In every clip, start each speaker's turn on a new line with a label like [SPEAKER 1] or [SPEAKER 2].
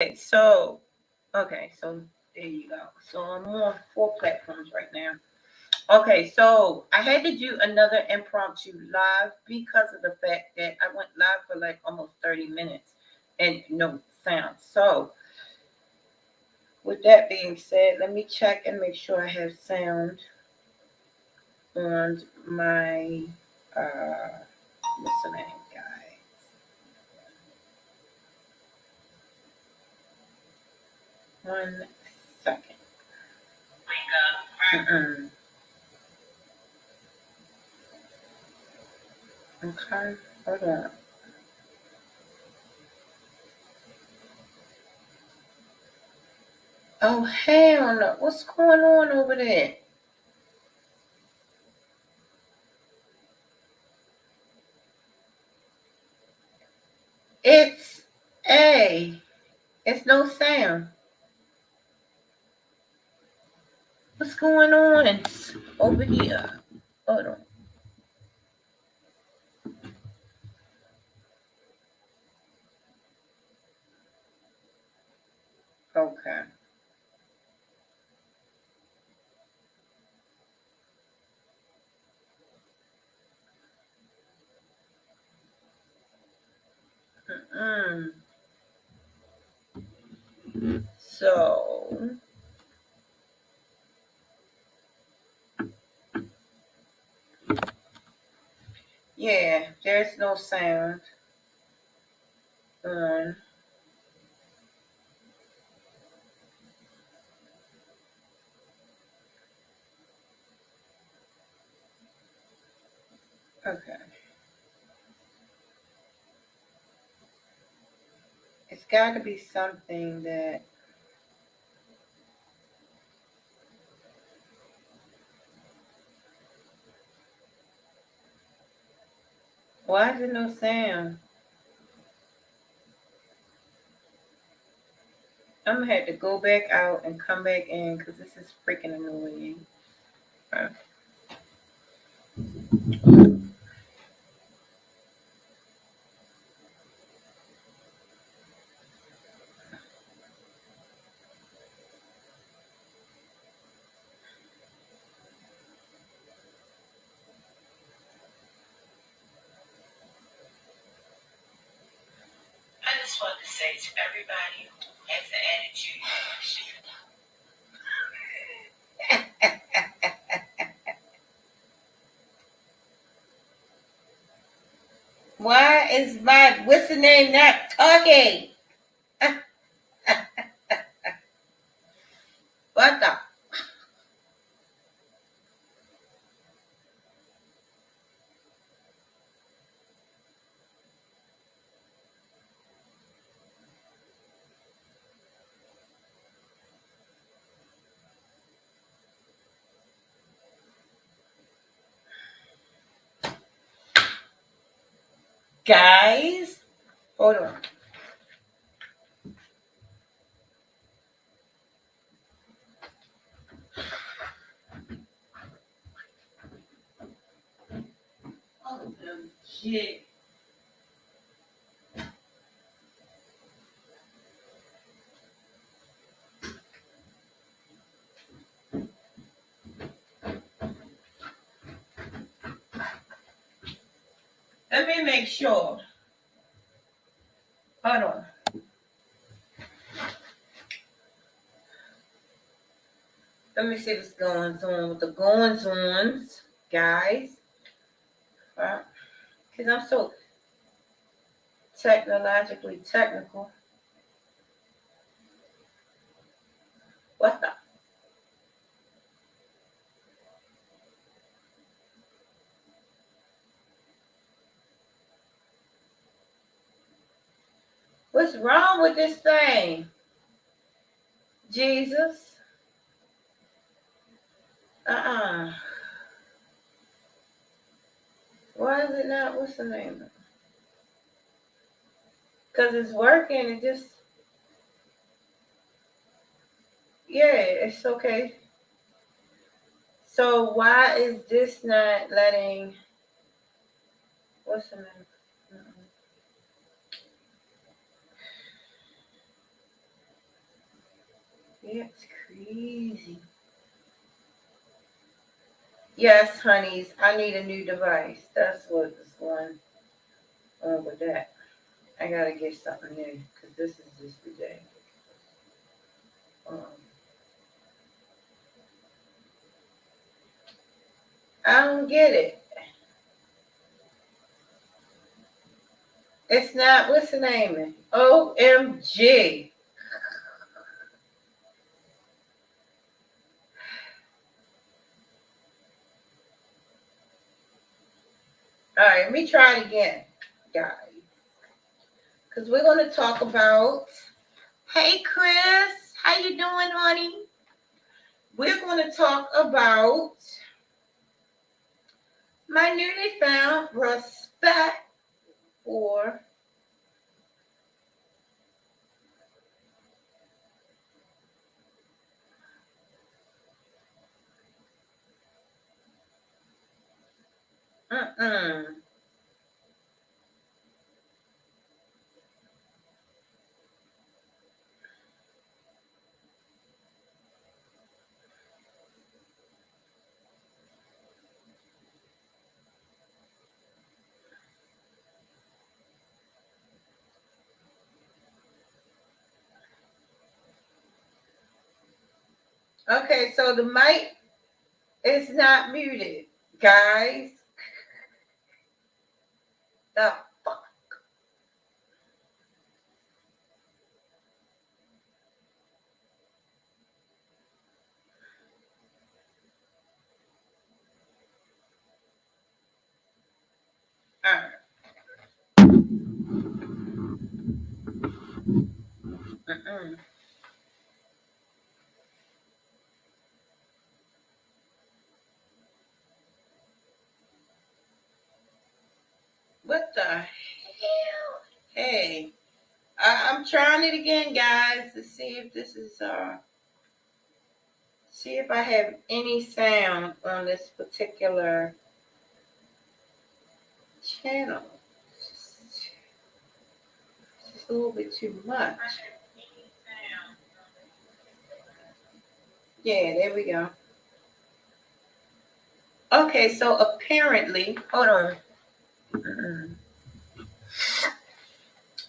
[SPEAKER 1] So there you go. So I'm on 4 platforms right now. Okay, so I had to do another impromptu live because of the fact that I went live for like almost 30 minutes and no sound. So with that being said, let me check and make sure I have sound on my what's the name, guys? 1 second. Mm-mm. Okay, hold on. Oh hell no! What's going on over there? It's a. It's no sound. What's going on over here? Hold on. Okay. Mm. So yeah, there's no sound on. Okay. It's got to be something that. Why is there no sound? I'm gonna have to go back out and come back in because this is freaking annoying. Uh, I just want to say to everybody who has the attitude, why is my what's the name not talking? What the? Guys, hold on. Oh, shit. Let me make sure. Hold on. Let me see what's going on with the goings ons, guys. Because I'm so technologically technical. What the? What's wrong with this thing? Jesus. Uh-uh. Why is it not? What's the name? Because it's working. It just, yeah, it's okay. So why is this not letting, what's the name? Mm-mm. It's crazy. Yes, honeys, I need a new device. That's what's going on with that. I gotta get something new because this is just ridiculous. Um, I don't get it. It's not, what's the name? OMG. All right, let me try it again, guys. Because we're going to talk about, hey, Chris, how you doing, honey? We're going to talk about my newly found respect for mm-mm. Okay, so the mic is not muted, guys. The fuck. All right. Mm-mm. What the hell? Hey, I'm trying it again, guys, to see if this is see if I have any sound on this particular channel. It's just a little bit too much. Yeah, there we go. Okay, so apparently, hold on. Mm-mm.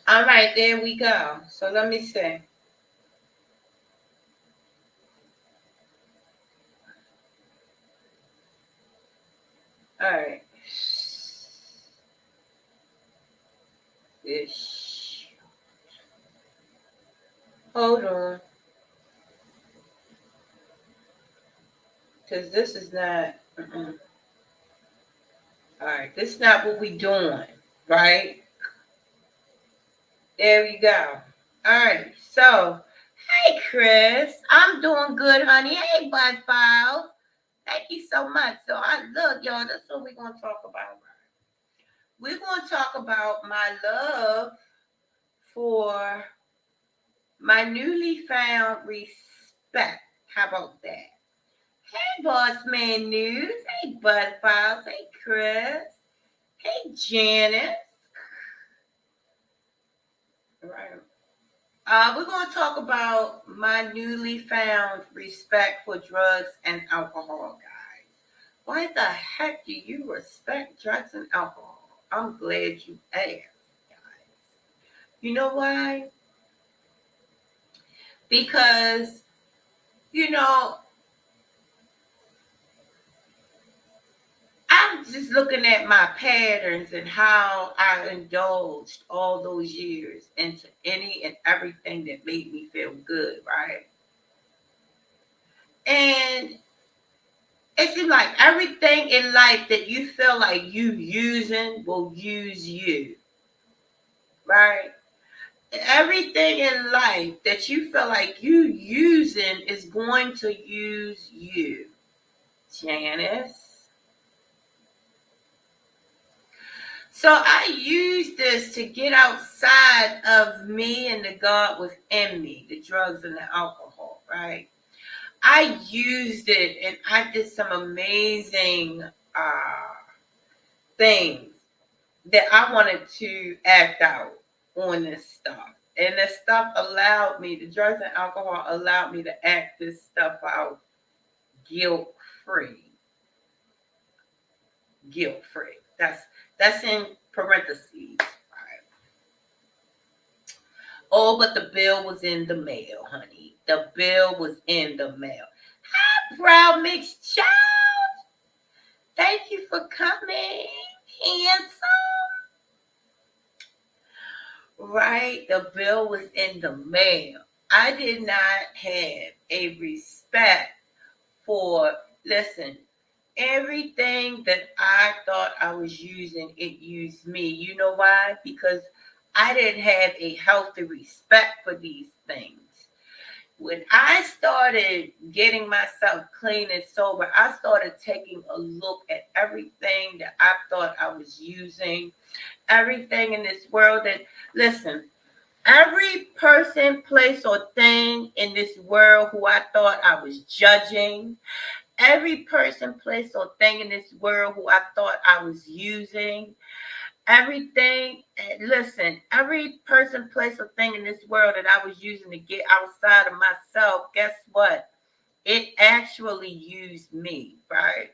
[SPEAKER 1] All right, there we go. So let me see. All right. Ish. Hold on, because this is not. Mm-mm. All right, this is not what we doing, right? There we go. All right, so hey, Chris, I'm doing good, honey. Hey, Bud Files, thank you so much. So I look, y'all. That's what we're gonna talk about. We're gonna talk about my love for my newly found respect. How about that? Hey, Boss Man News. Hey, Bud Files. Hey, Chris. Hey, Janice. All right. We're going to talk about my newly found respect for drugs and alcohol, guys. Why the heck do you respect drugs and alcohol? I'm glad you asked, guys. You know why? Because, you know, I'm just looking at my patterns and how I indulged all those years into any and everything that made me feel good, right? And it seems like everything in life that you feel like you using will use you, right? Everything in life that you feel like you using is going to use you, Janice. So I use this to get outside of me and the God within me, the drugs and the alcohol, right? I used it and I did some amazing things that I wanted to act out on this stuff. And the stuff allowed me, the drugs and alcohol allowed me to act this stuff out guilt free. Guilt free. That's in parentheses. Right. Oh, but the bill was in the mail, honey. The bill was in the mail. Hi, proud mixed child. Thank you for coming, handsome. Right, the bill was in the mail. I did not have a respect for, listen, everything that I thought I was using, it used me. You know why? Because I didn't have a healthy respect for these things. When I started getting myself clean and sober, I started taking a look at everything that I thought I was using, everything in this world that, listen, every person, place, or thing in this world who I thought I was judging, every person, place, or thing in this world who I thought I was using, everything, listen, every person, place, or thing in this world that I was using to get outside of myself, guess what? It actually used me, right?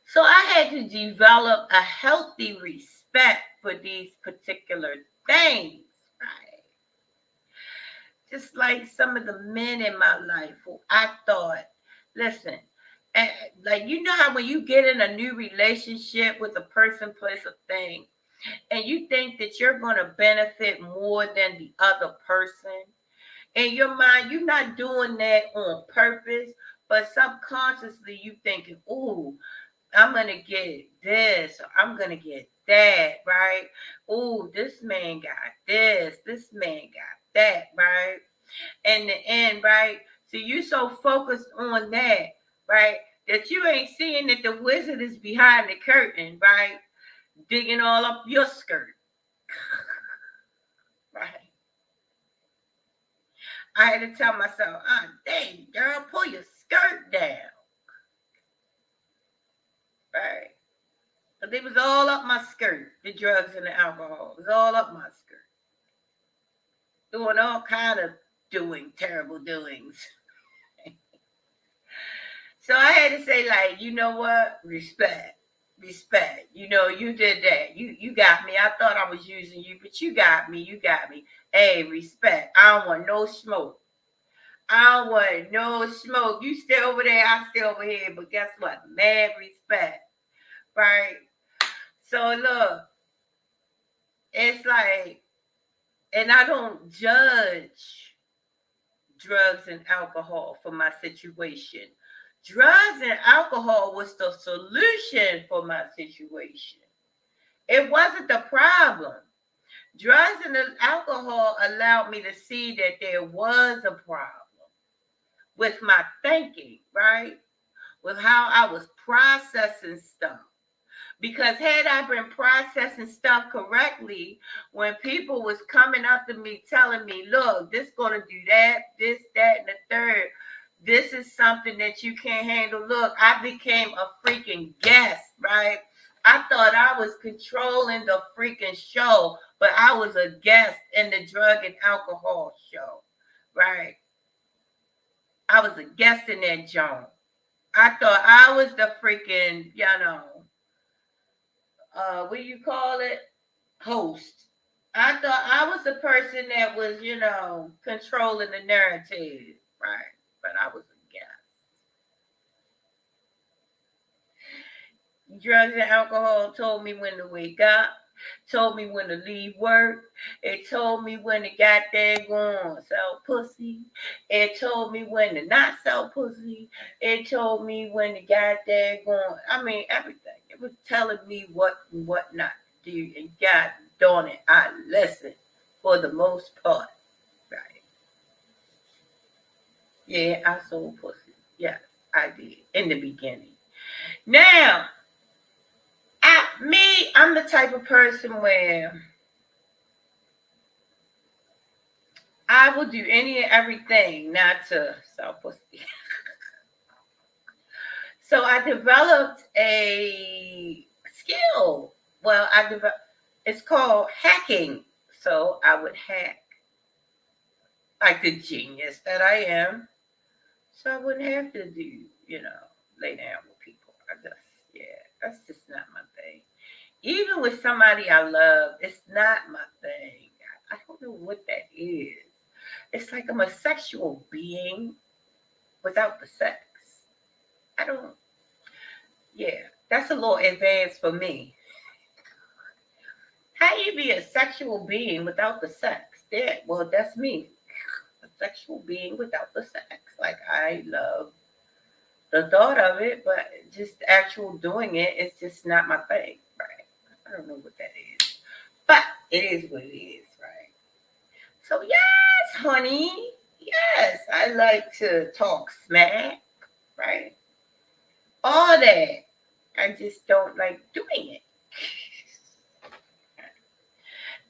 [SPEAKER 1] So I had to develop a healthy respect for these particular things, right? Just like some of the men in my life who I thought, listen, and like, you know how when you get in a new relationship with a person, place, or thing, and you think that you're going to benefit more than the other person, in your mind, you're not doing that on purpose, but subconsciously you thinking, ooh, I'm gonna get this, or I'm gonna get that, right? Ooh, this man got this man got that, right? In the end, right? So you so focused on that, right? That you ain't seeing that the wizard is behind the curtain, right? Digging all up your skirt. Right. I had to tell myself, dang, girl, pull your skirt down. Right. But it was all up my skirt, the drugs and the alcohol. It was all up my skirt. Doing all kind of terrible doings. So I had to say, like, you know what? Respect. Respect. You know, you did that. You got me. I thought I was using you, but you got me. You got me. Hey, respect. I don't want no smoke. I don't want no smoke. You stay over there, I stay over here. But guess what? Mad respect. Right? So look, it's like, and I don't judge drugs and alcohol for my situation. Drugs and alcohol was the solution for my situation. It wasn't the problem. Drugs and the alcohol allowed me to see that there was a problem with my thinking, right? With how I was processing stuff. Because had I been processing stuff correctly, when people was coming up to me telling me, look, this gonna do that, this, that, and the third, this is something that you can't handle. Look, I became a freaking guest, right? I thought I was controlling the freaking show, but I was a guest in the drug and alcohol show, right? I was a guest in that joint. I thought I was the freaking, what do you call it? Host. I thought I was the person that was, controlling the narrative, right? But I was a guest. Drugs and alcohol told me when to wake up, told me when to leave work. It told me when to got there going sell pussy. It told me when to not sell pussy. It told me when to got there going. I mean, everything. It was telling me what and what not to do. And God darn it, I listened for the most part. Right. Yeah, I sold pussy. Yes, I did in the beginning. Now, I'm the type of person where I will do any and everything not to sell pussy. So I developed a skill. Well, it's called hacking So I would hack like the genius that I am. So I wouldn't have to lay down with people. I just, yeah, that's just not my thing. Even with somebody I love, it's not my thing. I don't know what that is. It's like I'm a sexual being without the sex. I don't, yeah, that's a little advanced for me. How you be a sexual being without the sex? Yeah, well, that's me. A sexual being without the sex. Like, I love the thought of it, but just actual doing it is just not my thing, right? I don't know what that is, but it is what it is, right? So yes, honey, yes, I like to talk smack, right? All that. I just don't like doing it.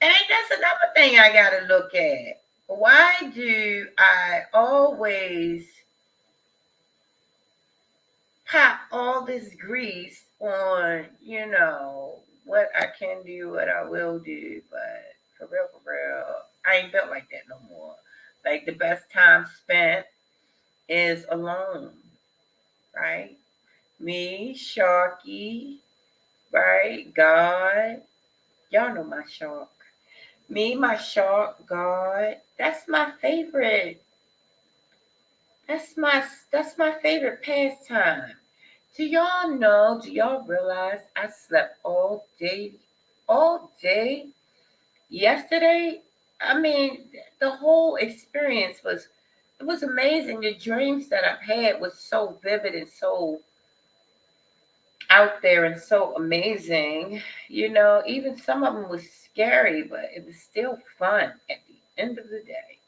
[SPEAKER 1] And that's another thing I gotta look at. Why do I always pop all this grease on, what I can do, what I will do, but for real, I ain't built like that no more. Like the best time spent is alone, right? Me, Sharky, right? God, y'all know my shark. Me, my shark, God. That's my favorite. That's my favorite pastime. Do y'all know? Do y'all realize I slept all day yesterday? I mean, the whole experience was amazing. The dreams that I've had was so vivid and so out there and so amazing. Even some of them was scary, but it was still fun at the end of the day.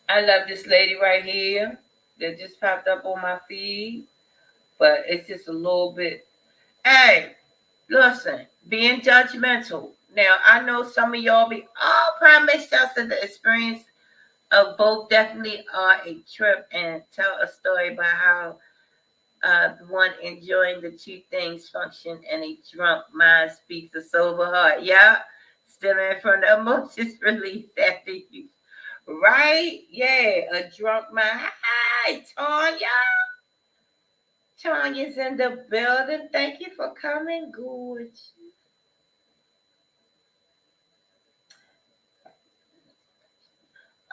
[SPEAKER 1] I love this lady right here that just popped up on my feed, but it's just a little bit. Hey, listen, being judgmental. Now, I know some of y'all be, oh, Prime Minister said the experience of both definitely are a trip and tell a story about how the one enjoying the two things function and a drunk mind speaks a sober heart. Yeah, stemming from the emotions released after you. Right? Yeah, a drunk mind. Hi, Tanya. Tanya's in the building. Thank you for coming, Gorge.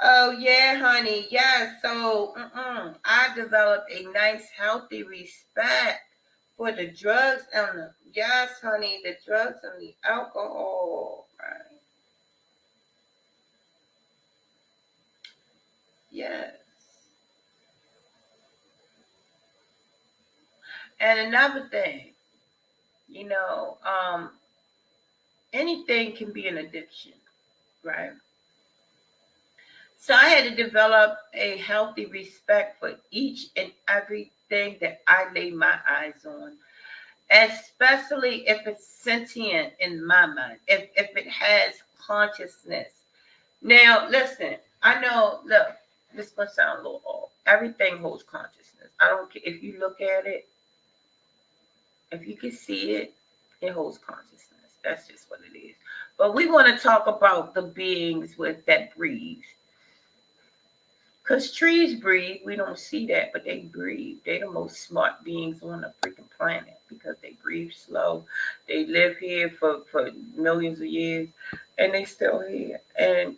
[SPEAKER 1] Oh yeah, honey. Yeah. So I developed a nice, healthy respect for the drugs and the yes, honey, the drugs and the alcohol. Right. Yes. And another thing, you know, um, anything can be an addiction, right? So I had to develop a healthy respect for each and everything that I lay my eyes on, especially if it's sentient in my mind, if it has consciousness. Now, listen, I know, look, this is going to sound a little off. Everything holds consciousness. I don't care if you look at it, if you can see it, it holds consciousness. That's just what it is. But we want to talk about the beings with that breathe. Because trees breathe. We don't see that, but they breathe. They're the most smart beings on the freaking planet because they breathe slow. They live here for millions of years and they still here. And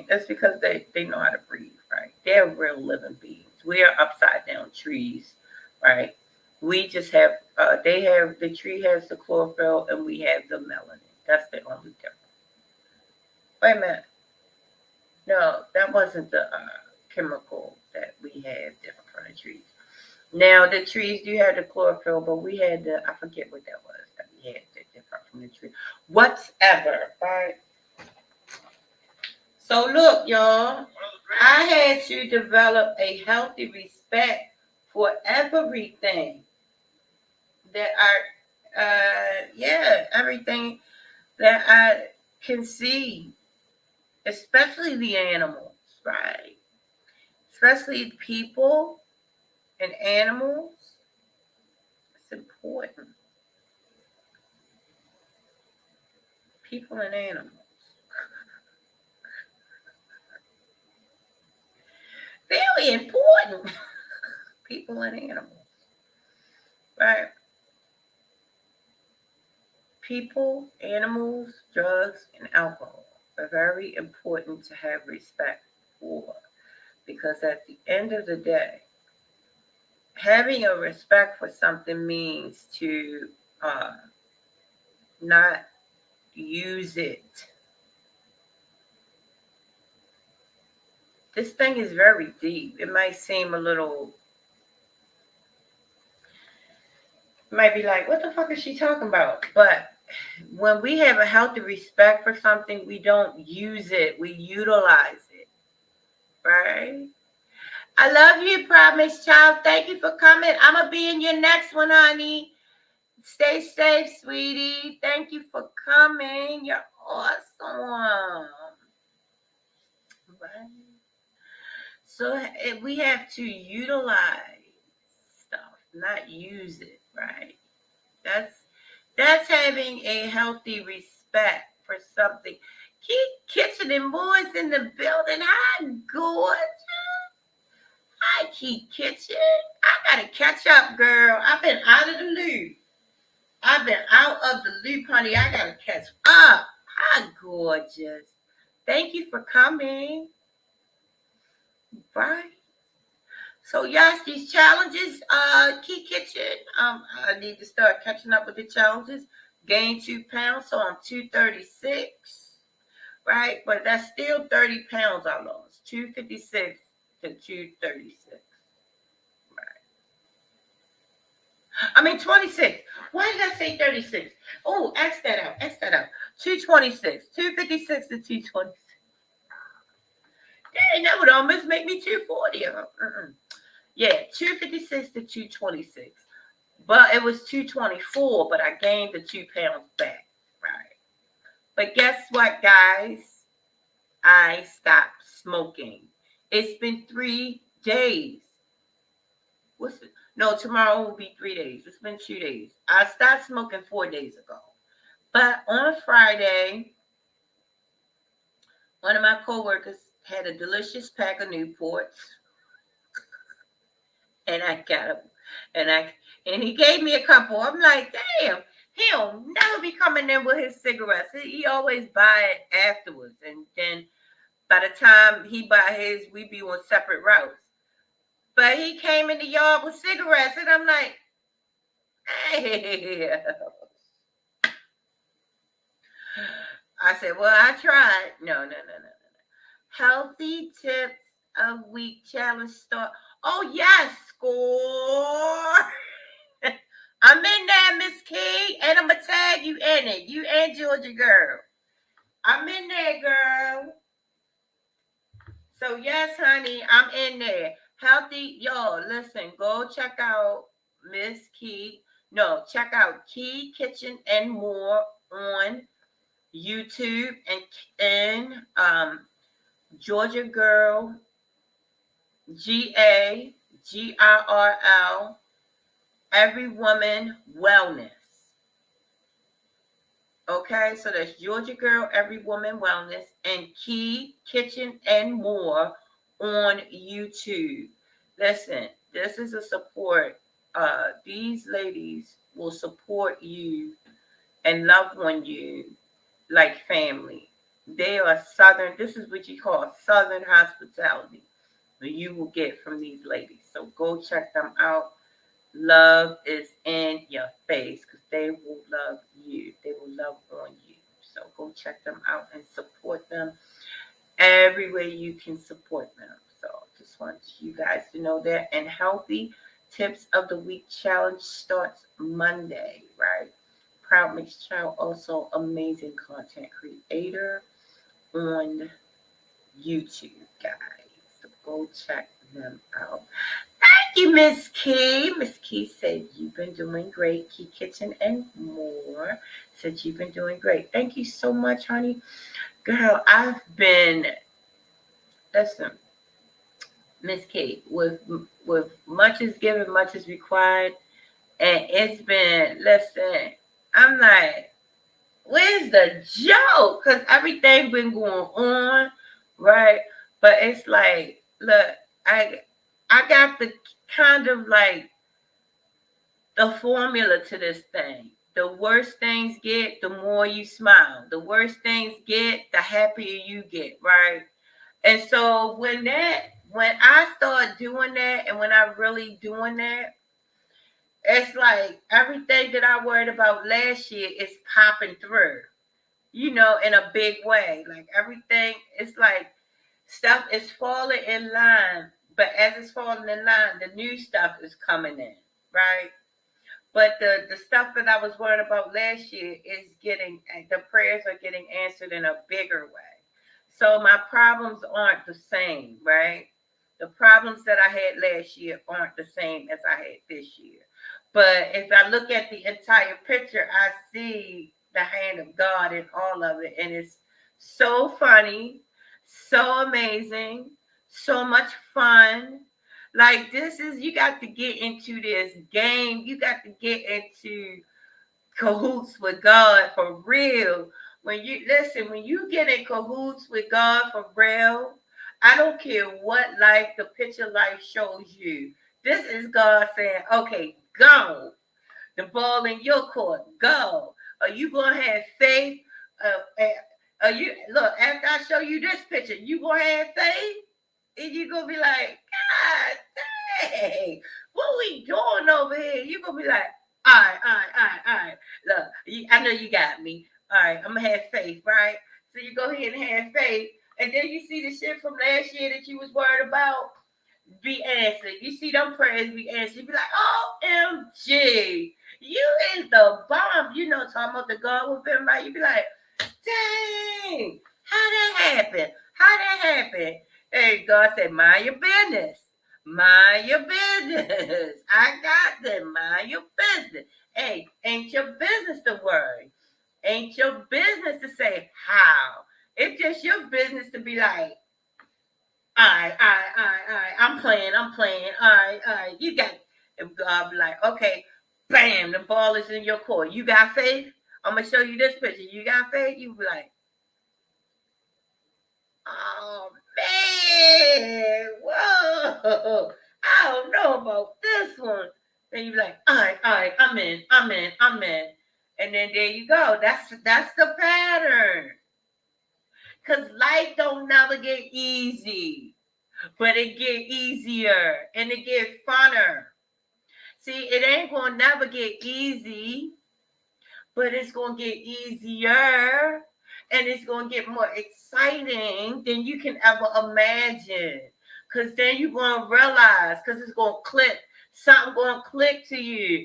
[SPEAKER 1] that's because they know how to breathe, right? They're real living beings. We are upside down trees, right? We just have the tree has the chlorophyll and we have the melanin. That's the only difference. Wait a minute. No, that wasn't the chemical that we have different from the trees. Now the trees do have the chlorophyll, but we had I forget what that was that we had that different from the tree. Whatever, right? So look, y'all, I had to develop a healthy respect for everything that everything that I can see, especially the animals, right? Especially people and animals. It's important. People and animals. Very important. People and animals. Right? People, animals, drugs, and alcohol are very important to have respect for because at the end of the day, having a respect for something means to uh, not use it. This thing is very deep. It might seem a little, might be like, what the fuck is she talking about? But when we have a healthy respect for something, we don't use it, we utilize it, right? I love you, Promise Child. Thank you for coming. I'm going to be in your next one, honey. Stay safe, sweetie. Thank you for coming. You're awesome. Right? So we have to utilize stuff, not use it, right? That's that's having a healthy respect for something. Keep Kitchen and Boys in the building. Hi, gorgeous. Hi, Keith Kitchen. I gotta catch up, girl. I've been out of the loop. I've been out of the loop, honey. I gotta catch up. Hi, gorgeous. Thank you for coming. Right. So yes, these challenges, Key Kitchen. I need to start catching up with the challenges. Gain 2 pounds, so I'm 236. Right, but that's still 30 pounds I lost. 256 to 236. I mean 26. Why did I say 36? Oh, X that out. X that out. 226. 256 to 226. Dang, that would almost make me 240. Yeah, 256 to 226. But it was 224, but I gained the 2 pounds back. Right. But guess what, guys? I stopped smoking. It's been 3 days. What's it? No, tomorrow will be 3 days. It's been 2 days. I stopped smoking 4 days ago. But on Friday, one of my coworkers had a delicious pack of Newports, and I got them, and he gave me a couple. I'm like, damn, he'll never be coming in with his cigarettes. He always buy it afterwards, and then by the time he buy his, we be on separate routes. But he came in the yard with cigarettes, and I'm like, hey. I said, well, I tried. No. Healthy tips of week challenge start. Oh, yes, score. I'm in there, Miss Key, and I'm going to tag you in it. You and Georgia girl. I'm in there, girl. So, yes, honey, I'm in there. Healthy, y'all, listen, go check out Miss Key. No, check out Key Kitchen and More on YouTube and Georgia Girl, GAGRL, Every Woman Wellness. Okay, so that's Georgia Girl, Every Woman Wellness, and Key Kitchen and More on YouTube. Listen, this is a support. These ladies will support you and love on you like family. They are Southern, this is what you call Southern hospitality that you will get from these ladies. So go check them out. Love is in your face because they will love you. They will love on you. So go check them out and support them every way you can support them. So just want you guys to know that. And Healthy Tips of the Week Challenge starts Monday, right? Proud Mixed Child, also amazing content creator on YouTube, guys. So go check them out. Thank you, Miss Key. Miss Key said you've been doing great. Key Kitchen and More said you've been doing great. Thank you so much, honey. Girl, I've been, listen, Miss Key, with much is given, much is required. And it's been, listen, I'm like, Where's the joke? Because everything been going on, right? But it's like, look, I I got the kind of like the formula to this thing. The worse things get, the more you smile. The worse things get, the happier you get, right? And so when I start doing that and when I'm really doing that, it's like everything that I worried about last year is popping through, in a big way. Like everything, it's like stuff is falling in line, but as it's falling in line, the new stuff is coming in, right? But the stuff that I was worried about last year is the prayers are getting answered in a bigger way. So my problems aren't the same, right? The problems that I had last year aren't the same as I had this year. But if I look at the entire picture, I see the hand of God in all of it. And it's so funny, so amazing, so much fun. Like you got to get into this game. You got to get into cahoots with God for real. When you get in cahoots with God for real, I don't care what life, the picture life shows you. This is God saying, okay, go. The ball in your court, go. Are you gonna have faith? Are you look after I show you this picture? You gonna have faith? And you gonna be like, God dang, what we doing over here? You gonna be like, all right. Look, I know you got me. All right, I'm gonna have faith, right? So you go ahead and have faith, and then you see the shit from last year that you was worried about be answered. You see them prayers be answered. You be like, OMG, you is the bomb. Talking about the God within, right? You be like, dang, how that happen? How that happen? Hey, God said, mind your business. Mind your business. I got them. Mind your business. Hey, ain't your business to worry. Ain't your business to say how. It's just your business to be like, all right. I'm playing. All right. You got it. And God be like, okay, bam, the ball is in your court. You got faith? I'm gonna show you this picture. You got faith? You be like, oh man, whoa. I don't know about this one. Then you be like, all right, I'm in. And then there you go. That's the pattern. Cause life don't never get easy. But it get easier and it get funner. See, it ain't gonna never get easy, but it's gonna get easier and it's gonna get more exciting than you can ever imagine. Cause then you're gonna realize, cause it's gonna click, something gonna click to you.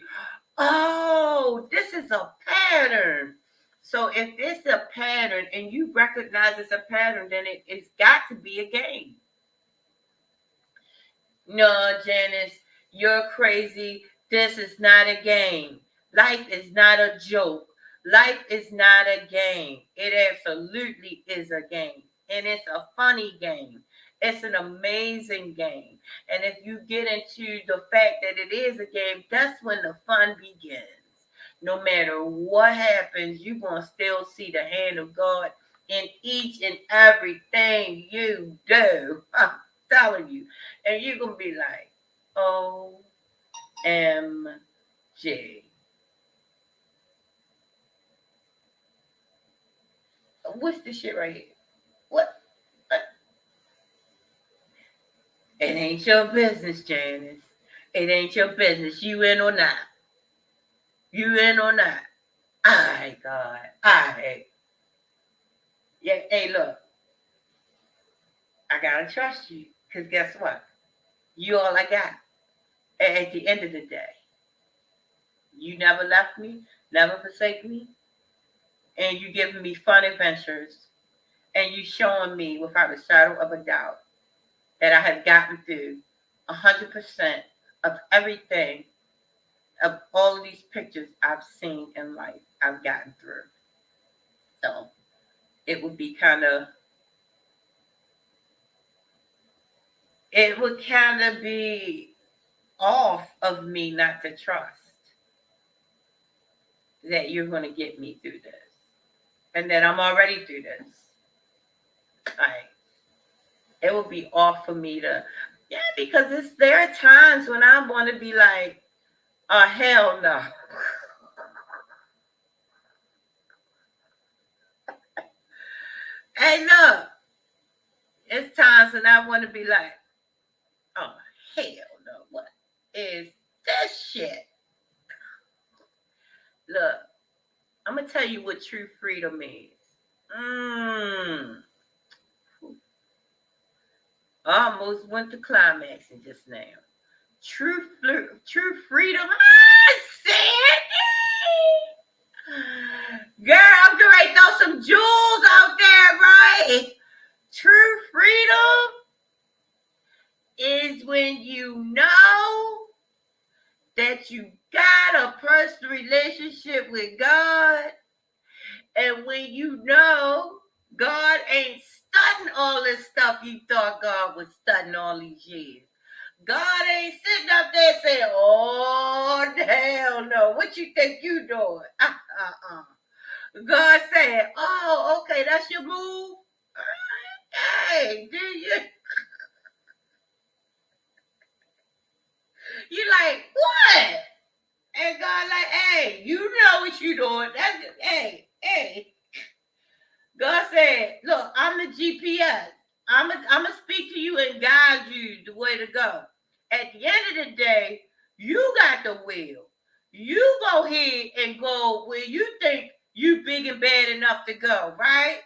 [SPEAKER 1] Oh, this is a pattern. So if it's a pattern and you recognize it's a pattern, then it's got to be a game. No, Janice, you're crazy. This is not a game. Life is not a joke. Life is not a game. It absolutely is a game. And it's a funny game. It's an amazing game. And if you get into the fact that it is a game, that's when the fun begins. No matter what happens, you're going to still see the hand of God in each and everything you do. I'm telling you. And you're going to be like, OMG. What's this shit right here? What? Uh, It ain't your business, Janice. It ain't your business. You in or not? You in or not? All right, God. All right. Yeah, hey, look. I got to trust you. Because guess what? You all I got. At the end of the day, you never left me, never forsake me, and you giving me fun adventures, and you showing me without a shadow of a doubt that I have gotten through 100% of everything, of all of these pictures I've seen in life, I've gotten through. So it would be it would kind of be off of me not to trust that you're going to get me through this. and that I'm already through this. Like, it would be off for me to, yeah, because there are times when I want to be like, oh, hell no. Hey, look, it's times when I want to be like, oh, hell no. What is this shit? Look, I'm going to tell you what true freedom is. I almost went to climaxing just now. True freedom. Sandy! Girl, I'm going to throw some jewels out there, right? True freedom is when you know that you got a personal relationship with God, and when you know God ain't studying all this stuff you thought God was studying all these years. God ain't sitting up there saying, oh, hell no. What you think you doing? God said, oh, okay, that's your move? Hey, do you? You like, what? And God like, hey, you know what you doing. That's just, hey. God said, look, I'm the GPS. I'm going to speak to you and guide you the way to go. At the end of the day, you got the will. You go ahead and go where you think you big and bad enough to go, right?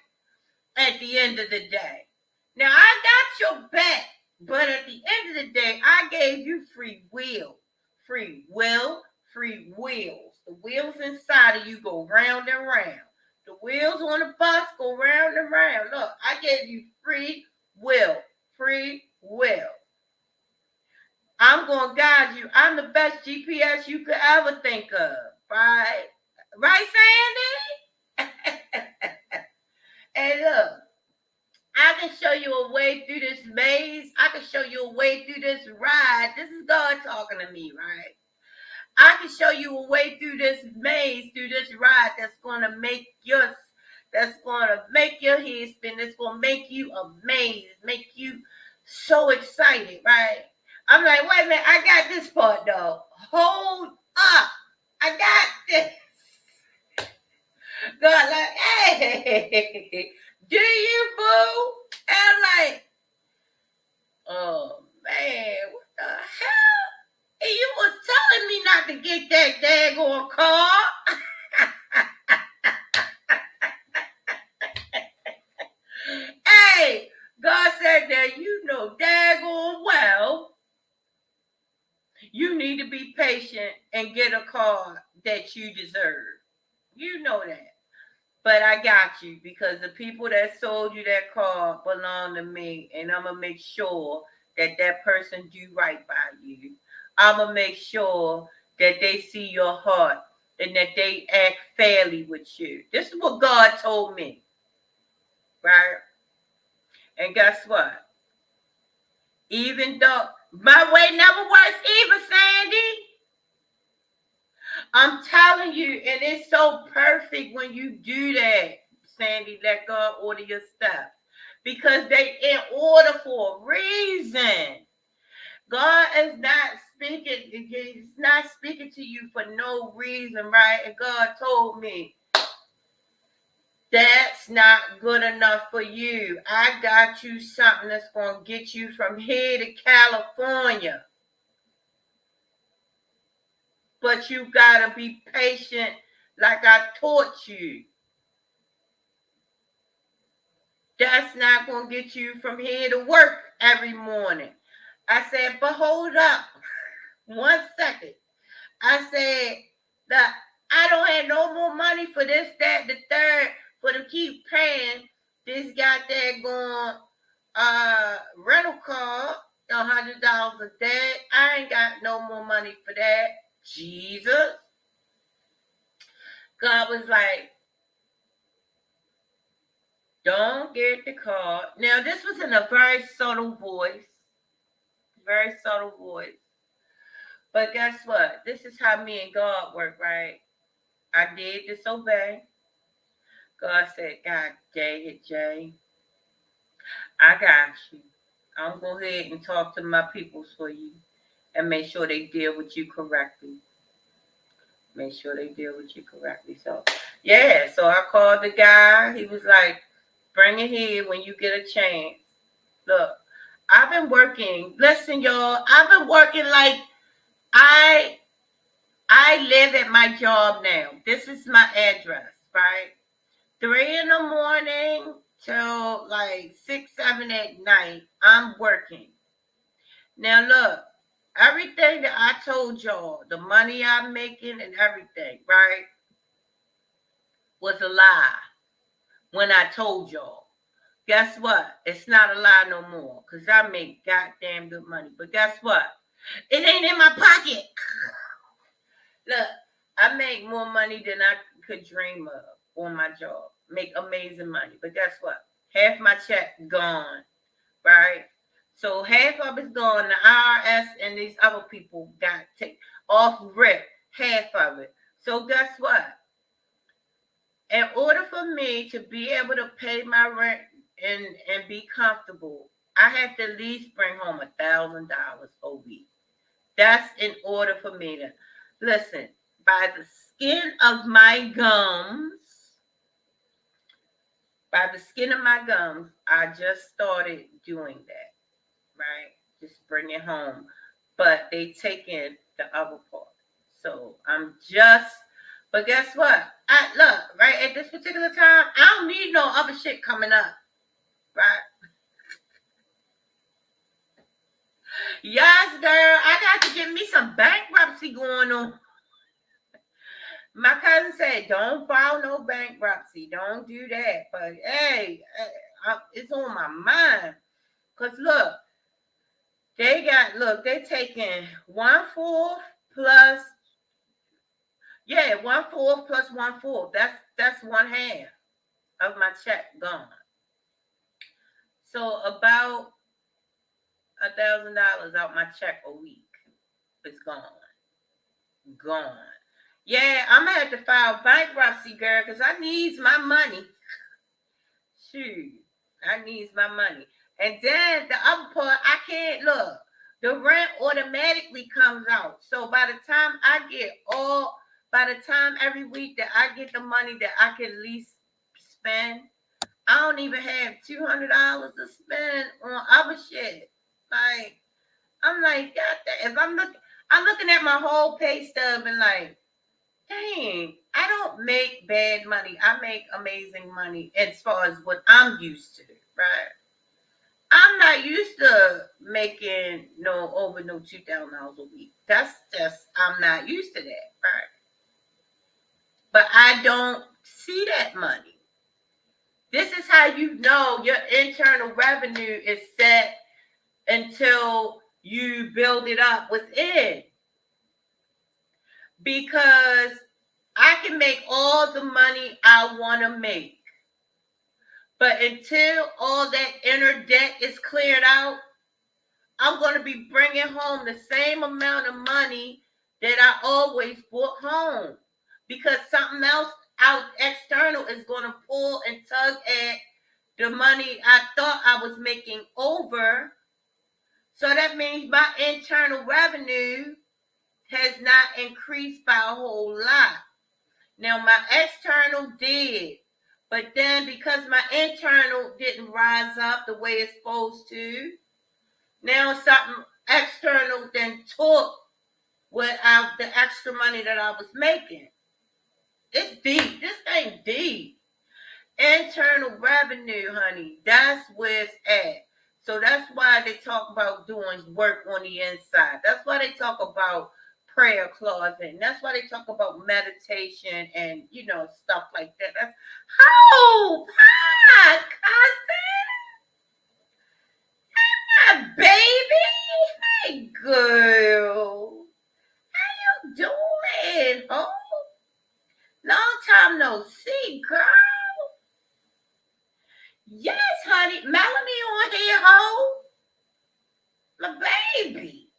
[SPEAKER 1] At the end of the day. Now, I got your back, but at the end of the day, I gave you free will. Free will, free wheels. The wheels inside of you go round and round. The wheels on the bus go round and round. Look, I gave you free will. Free will. I'm going to guide you. I'm the best GPS you could ever think of. Right? Right, Sandy? And look, I can show you a way through this maze. I can show you a way through this ride. This is God talking to me, right? I can show you a way through this maze, through this ride that's going to make your head spin. That's going to make you amazed, make you so excited, right? I'm like, wait a minute, I got this part though. Hold up. I got this. God, like, hey, do you, boo? And I'm like, oh man, what the hell? And you was telling me not to get that daggone car. Hey, God said that you know daggone well you need to be patient and get a car that you deserve. You know that. But I got you because the people that sold you that car belong to me, and I'm gonna make sure that that person do right by you. I'm gonna make sure that they see your heart and that they act fairly with you. This is what God told me, right? And guess what? Even though my way never works either, Sandy. I'm telling you, and it's so perfect when you do that, Sandy. Let God order your steps because they in order for a reason. God is not speaking. He's not speaking to you for no reason, right? And God told me that's not good enough for you. I got you something that's gonna get you from here to California. But you gotta be patient like I taught you. That's not going to get you from here to work every morning. I said, but hold up 1 second. I said that I don't have no more money for this, that, the third, for to keep paying this goddamn rental car, $100 a day. I ain't got no more money for that. Jesus. God was like, don't get the car. Now, this was in a very subtle voice. Very subtle voice. But guess what? This is how me and God work, right? I did disobey. God said, God, Jay, I got you. I'm going to go ahead and talk to my peoples for you and make sure they deal with you correctly. Make sure they deal with you correctly. So, yeah, so I called the guy. He was like, bring it here when you get a chance. Look, I've been working. Listen, y'all, I've been working like I I live at my job now. This is my address, right? 3 in the morning till like 6, 7 at night. I'm working. Now look, everything that I told y'all, the money I'm making and everything, right, was a lie when I told y'all. Guess what? It's not a lie no more because I make goddamn good money. But guess what? It ain't in my pocket. Look, I make more money than I could dream of on my job. Make amazing money. But guess what? Half my check gone, right? So half of it's gone. The IRS and these other people got take off rip half of it. So guess what? In order for me to be able to pay my rent and be comfortable, I have to at least bring home $1,000 a week. That's in order for me to listen. By the skin of my gums, by the skin of my gums, I just started doing that, right? Just bring it home. But they taking the other part. So I'm just, but guess what? I look, right at this particular time, I don't need no other shit coming up, right? Yes, girl, I got to get me some bankruptcy going on. My cousin said, "Don't file no bankruptcy. Don't do that." But hey, it's on my mind. Cause look, they taking 1/4 plus, yeah, 1/4 plus 1/4. That's one half of my check gone. So about $1,000 out my check a week is gone. Yeah, I'm gonna have to file bankruptcy, girl, cause I needs my money. Shoot, I needs my money. And then the other part, I can't look. The rent automatically comes out. So by the time every week that I get the money that I can at least spend, I don't even have $200 to spend on other shit. Like I'm like, God, if I'm looking at my whole pay stub and like, dang, I don't make bad money. I make amazing money as far as what I'm used to, right? I'm not used to making no over no $2,000 a week. That's just I'm not used to that, right? But I don't see that money. This is how you know your internal revenue is set until you build it up within. Because I can make all the money I want to make. But until all that inner debt is cleared out, I'm going to be bringing home the same amount of money that I always brought home because something else out external is going to pull and tug at the money I thought I was making over. So that means my internal revenue has not increased by a whole lot. Now my external did, but then because my internal didn't rise up the way it's supposed to, now something external then took without the extra money that I was making. It's deep. This thing deep. Internal revenue, honey. That's where it's at. So that's why they talk about doing work on the inside. That's why they talk about prayer closet. And that's why they talk about meditation and stuff like that. That's oh my cousin, my baby. Hey girl. How you doing? Oh, long time no see, girl. Yes, honey. Melanie on here, ho. My baby.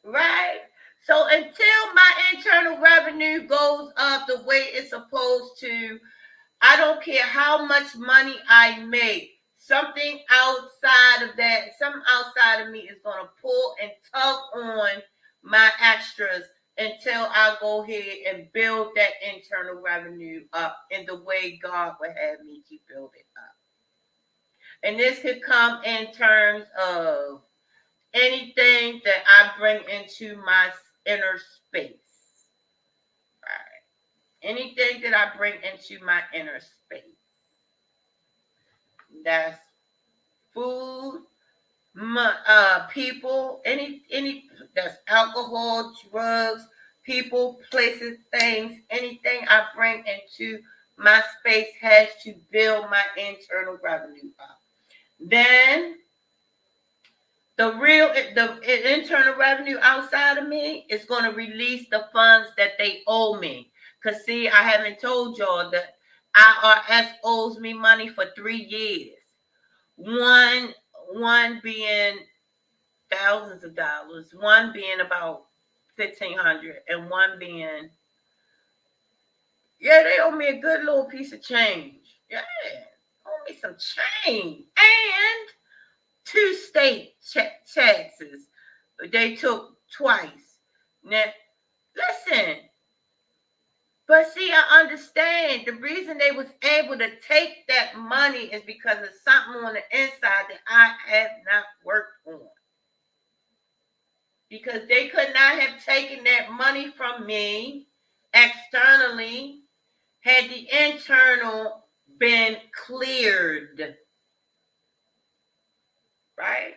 [SPEAKER 1] Right? So until my internal revenue goes up the way it's supposed to, I don't care how much money I make. Something outside of that, something outside of me is going to pull and tug on my extras until I go ahead and build that internal revenue up in the way God would have me to build it up. And this could come in terms of anything that I bring into my inner space. Right. Anything that I bring into my inner space. That's food, people, any that's alcohol, drugs, people, places, things, anything I bring into my space has to build my internal revenue up. Then the internal revenue outside of me is going to release the funds that they owe me. Because see, I haven't told y'all that IRS owes me money for 3 years. One being thousands of dollars, one being about 1,500, and one being, yeah, they owe me a good little piece of change. Yeah, owe me some change. And two state taxes they took twice. Now, listen, but see, I understand the reason they was able to take that money is because of something on the inside that I have not worked on. Because they could not have taken that money from me externally had the internal been cleared. Right?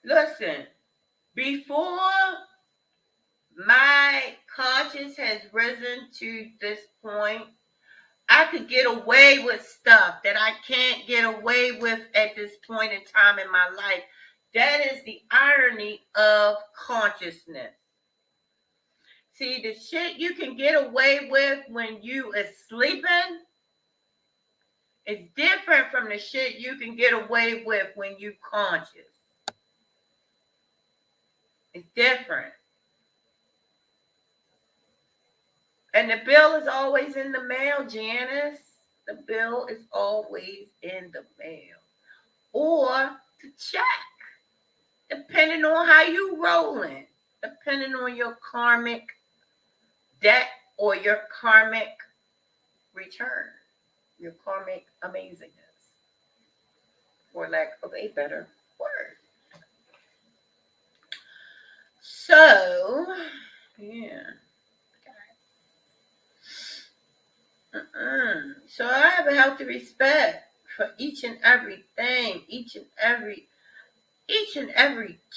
[SPEAKER 1] Listen, before my conscience has risen to this point, I could get away with stuff that I can't get away with at this point in time in my life. That is the irony of consciousness. See, the shit you can get away with when you is sleeping is different from the shit you can get away with when you conscious. It's different. And the bill is always in the mail, Janice. The bill is always in the mail. Or the check, depending on how you rolling, depending on your karmic debt or your karmic return, your karmic amazingness, for lack of a better word. So, yeah. So I have a healthy respect for each and everything, each and every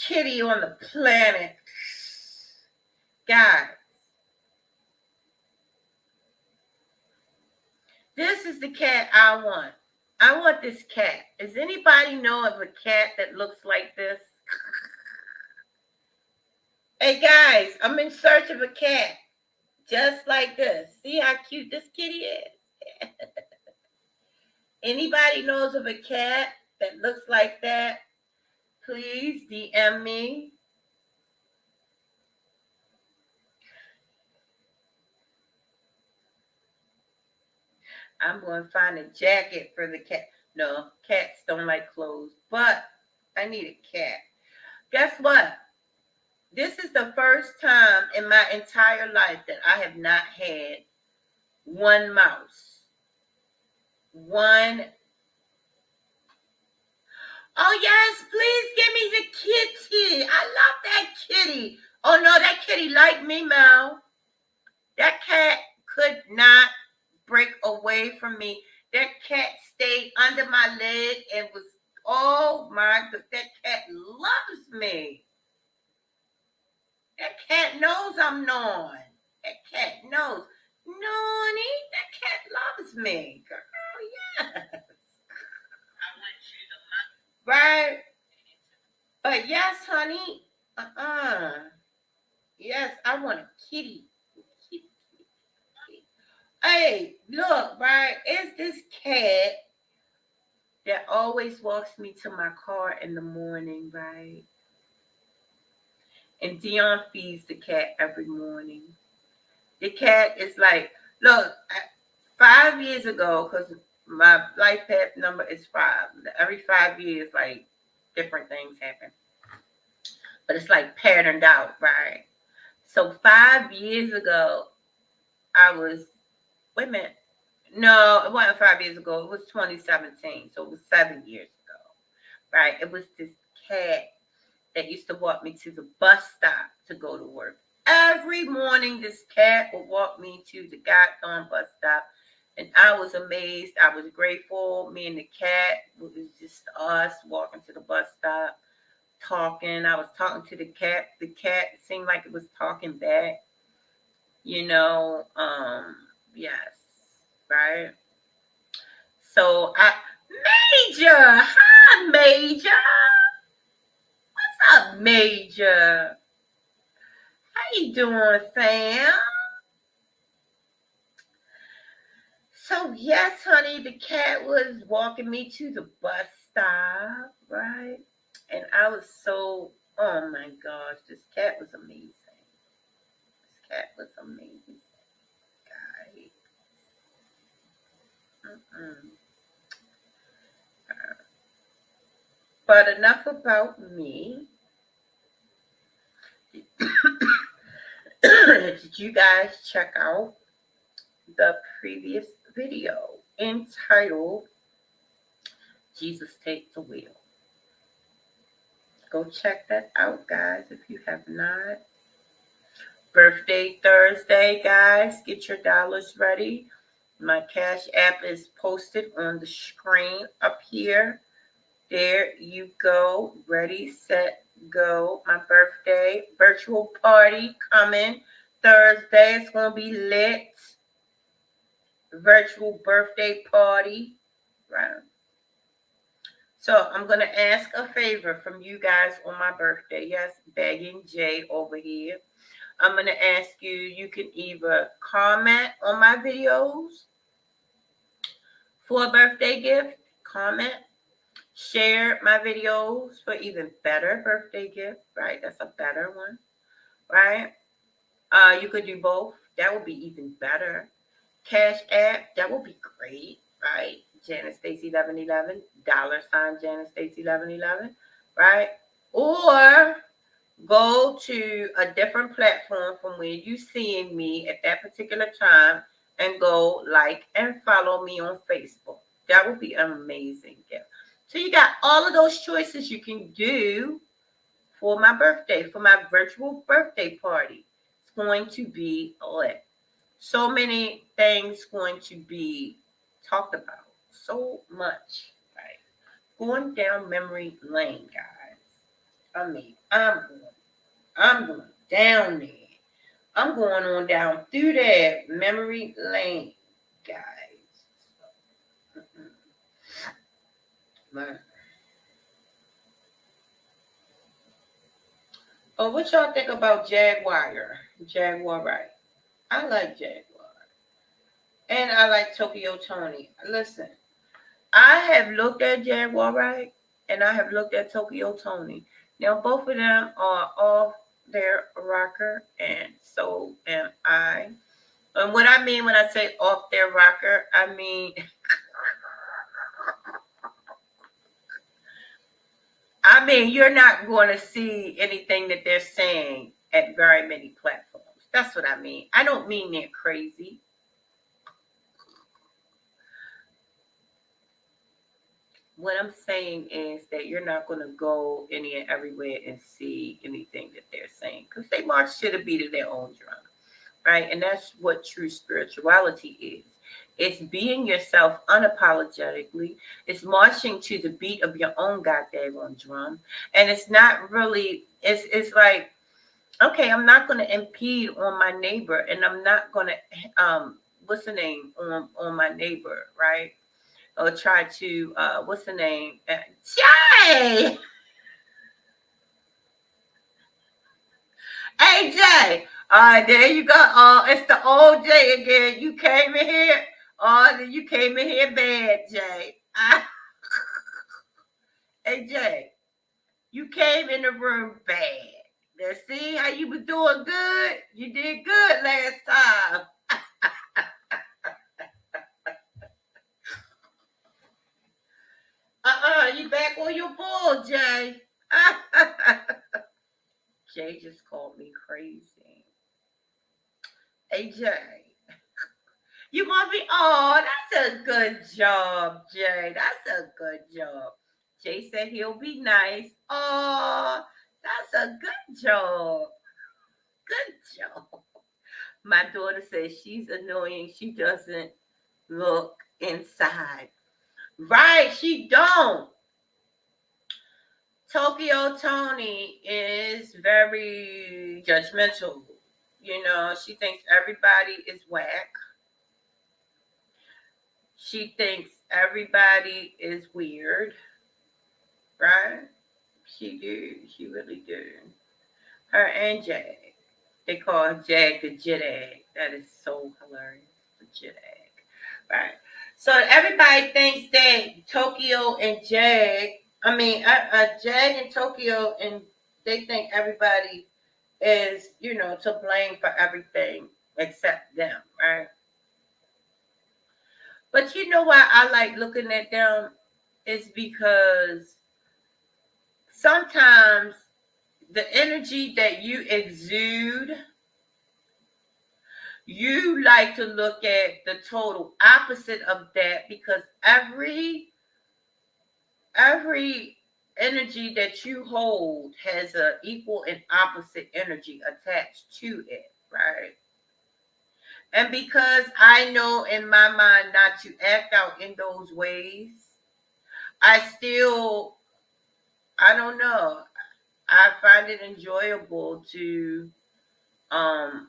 [SPEAKER 1] kitty on the planet. Guys, this is the cat I want. I want this cat. Does anybody know of a cat that looks like this? Hey guys, I'm in search of a cat just like this. See how cute this kitty is? Anybody knows of a cat that looks like that? Please DM me. I'm going to find a jacket for the cat. No, cats don't like clothes, but I need a cat. Guess what? This is the first time in my entire life that I have not had one mouse. One. Oh, yes, please give me the kitty. I love that kitty. Oh, no, that kitty liked me, Mel. That cat could not break away from me. That cat stayed under my leg and was, oh my God, that cat loves me. That cat knows I'm non. That cat knows. Noni, that cat loves me. Girl, yes. Right? But yes, honey. Yes, I want a kitty. Kitty. Hey, look, right? It's this cat that always walks me to my car in the morning, right? And Dion feeds the cat every morning. The cat is like, look, 5 years ago, because my life path number is 5. Every 5 years, like different things happen, but it's like patterned out, right? So 5 years ago, I was, wait a minute, no, it wasn't 5 years ago. It was 2017, so it was 7 years ago, right? It was this cat that used to walk me to the bus stop to go to work. Every morning, this cat would walk me to the goddamn bus stop. And I was amazed. I was grateful. Me and the cat, it was just us walking to the bus stop, talking. I was talking to the cat. The cat seemed like it was talking back, you know. Yes, right. So Major, hi Major. What's up, Major? How you doing, fam? So yes, honey, the cat was walking me to the bus stop, right? And I was so, oh my gosh, this cat was amazing. This cat was amazing, guys. Mm-mm. But enough about me. Did you guys check out the previous video entitled Jesus Take the Wheel? Go check that out, guys, if you have not. Birthday Thursday, guys. Get your dollars ready. My Cash App is posted on the screen up here. There you go. Ready, set, go. My birthday virtual party coming Thursday. It's going to be lit. Virtual birthday party. Right. So I'm going to ask a favor from you guys on my birthday. Yes, begging Jay over here. I'm going to ask you, you can either comment on my videos for a birthday gift, comment, share my videos for even better birthday gift, right? That's a better one, right? You could do both. That would be even better. Cash App, that would be great, right? Janice Stacy 1111, $ Janice Stacy 1111, right? Or go to a different platform from where you seeing me at that particular time and go like and follow me on Facebook. That would be an amazing gift. So you got all of those choices you can do for my birthday, for my virtual birthday party. It's going to be lit. So many things going to be talked about. So much, right? Going down memory lane, guys. I'm going down there. I'm going on down through that memory lane, guys. Mm-mm. Oh, what y'all think about Jaguar? Jaguar, right? I like Jaguar. And I like Tokyo Tony. Listen, I have looked at Jaguar, right? And I have looked at Tokyo Tony. Now, both of them are off their rocker, and so am I. And what I mean when I say off their rocker, I mean you're not going to see anything that they're saying at very many platforms. That's what I mean. I don't mean they're crazy. What I'm saying is that you're not going to go any and everywhere and see anything that they're saying because they march to the beat of their own drum, right? And that's what true spirituality is. It's being yourself unapologetically. It's marching to the beat of your own goddamn drum. And it's not really, it's like, okay, I'm not going to impede on my neighbor and I'm not going to, what's the name, on my neighbor, right? Or try to, what's the name? Jay! Hey, Jay. There you go. It's the old Jay again. You came in here. You came in here bad, Jay. Hey, Jay. You came in the room bad. Let's see how you was doing good. You did good last time. You back on your bull, Jay. Jay just called me crazy. Hey, Jay. You want me? Oh, that's a good job, Jay. That's a good job. Jay said he'll be nice. Oh, that's a good job. Good job. My daughter says she's annoying. She doesn't look inside. Right, she don't. Tokyo Tony is very judgmental. You know, she thinks everybody is whack. She thinks everybody is weird, right? She do. She really do. Her and Jag. They call Jag the Jit Egg. That is so hilarious. The Jit Egg. Right. So everybody thinks that Tokyo and Jag, Jag and Tokyo, and they think everybody is, to blame for everything except them, right? But you know why I like looking at them is because sometimes the energy that you exude, you like to look at the total opposite of that because every energy that you hold has a equal and opposite energy attached to it, right? And because I know in my mind not to act out in those ways, I still, I don't know, I find it enjoyable to um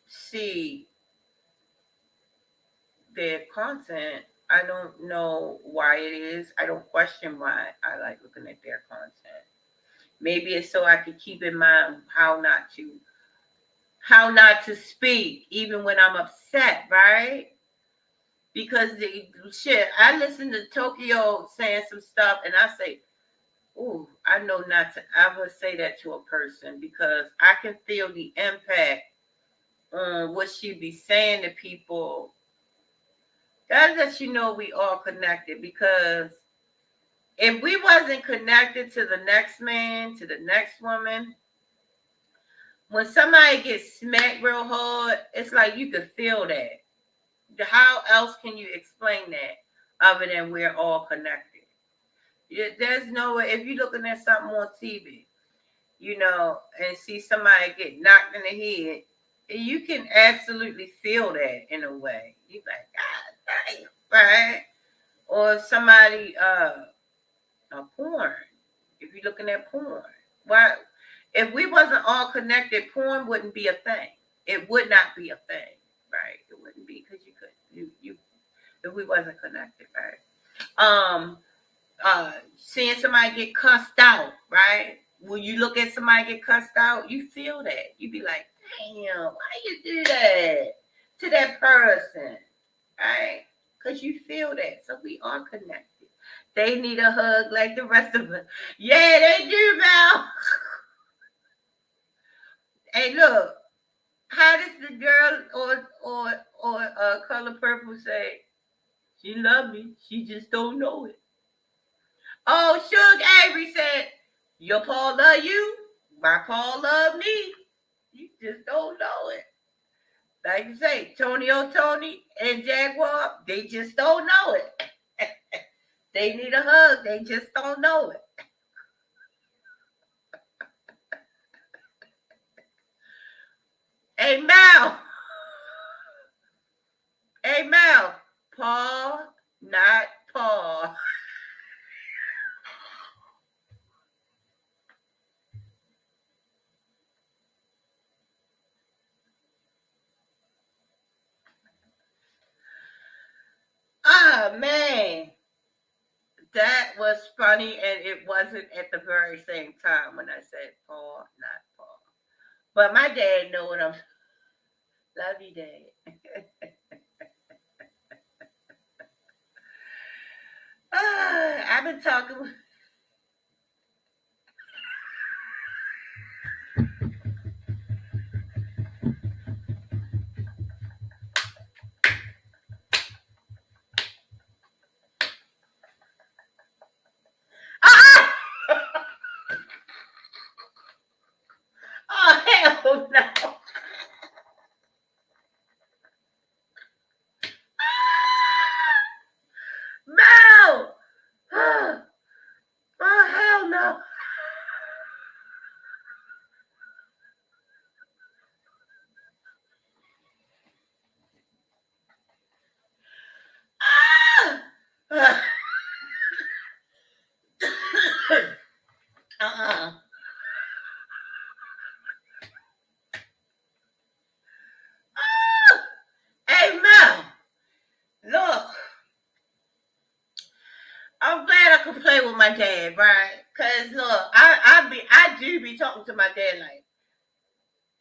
[SPEAKER 1] see their content. I don't know why it is. I don't question why I like looking at their content. Maybe it's so I could keep in mind how not to speak even when I'm upset, right? Because the shit, I listen to Tokyo saying some stuff and I say, "Ooh, I know not to ever say that to a person because I can feel the impact on what she be saying to people." That lets you know we all connected because if we wasn't connected to the next man, to the next woman, when somebody gets smacked real hard, it's like you could feel that. How else can you explain that other than we're all connected? There's no way. If you're looking at something on TV, and see somebody get knocked in the head, you can absolutely feel that in a way. You're like, God damn, right? Or somebody, a porn. If you're looking at porn, why? If we wasn't all connected, porn wouldn't be a thing. It would not be a thing, right? It wouldn't be because you could you if we wasn't connected, right? Um, Seeing somebody get cussed out, right? When you look at somebody get cussed out, you feel that. You be like, damn, why you do that to that person, right? Because you feel that. So we are connected. They need a hug like the rest of us. Yeah, they do, Val. Hey, look, how does the girl or Color Purple say? She love me. She just don't know it. Oh, Suge Avery said, your Paul love you. My Paul love me. You just don't know it. Like you say, Tony O'Tony and Jaguar, they just don't know it. They need a hug. They just don't know it. Hey, Mal. Hey, Mal. Paul, not Paul. Ah, man. That was funny, and it wasn't at the very same time when I said Paul, not Paul. But my dad know what I'm. Love you, Dad. I've been talking. my dad, right? Cause look, I do be talking to my dad like,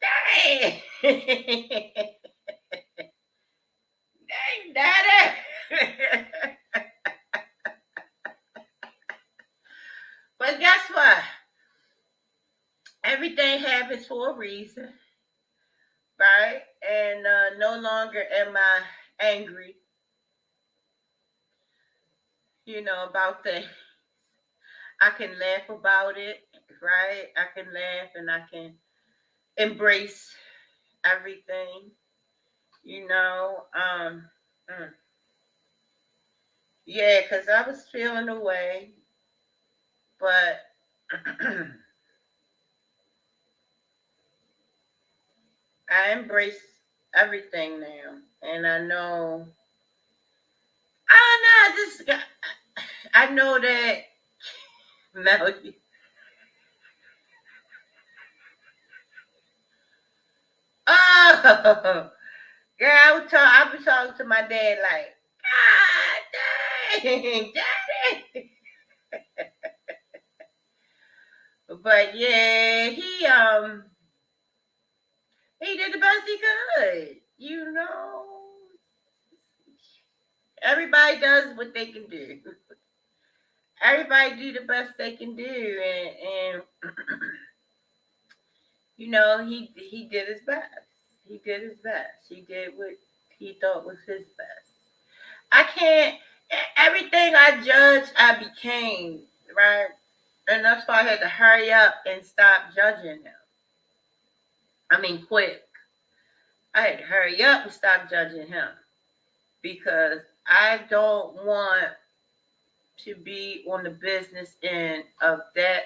[SPEAKER 1] dang, dang, daddy. But guess what? Everything happens for a reason, right? And no longer am I angry, about things. I can laugh about it, right? I can laugh and I can embrace everything, you know. Mm. Yeah, because I was feeling away, but I embrace everything now. And I know, I know this guy, I know that Melody. Oh, yeah, I was talking to my dad like, God dang, daddy. But yeah, he did the best he could. Everybody does what they can do. Everybody do the best they can do, and he did his best. He did his best. He did what he thought was his best. I can't. Everything I judged, I became, right, and that's why I had to hurry up and stop judging them. I mean, quick. I had to hurry up and stop judging him because I don't want to be on the business end of that.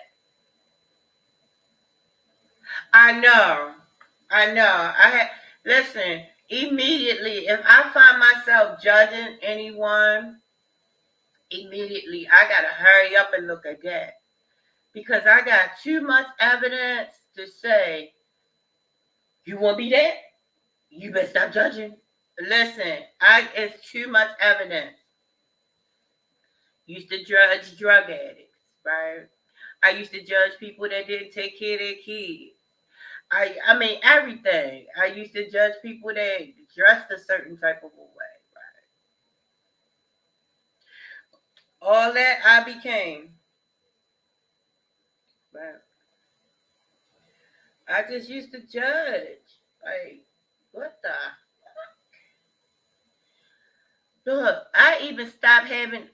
[SPEAKER 1] I know. I know. Listen, immediately, if I find myself judging anyone, immediately I gotta hurry up and look at that. Because I got too much evidence to say, you wanna be that? You better stop judging. Listen, it's too much evidence. Used to judge drug addicts, right? I used to judge people that didn't take care of their kids. I mean everything. I used to judge people that dressed a certain type of way. Right? All that I became. Right? I just used to judge. Like, what the look, I even stopped having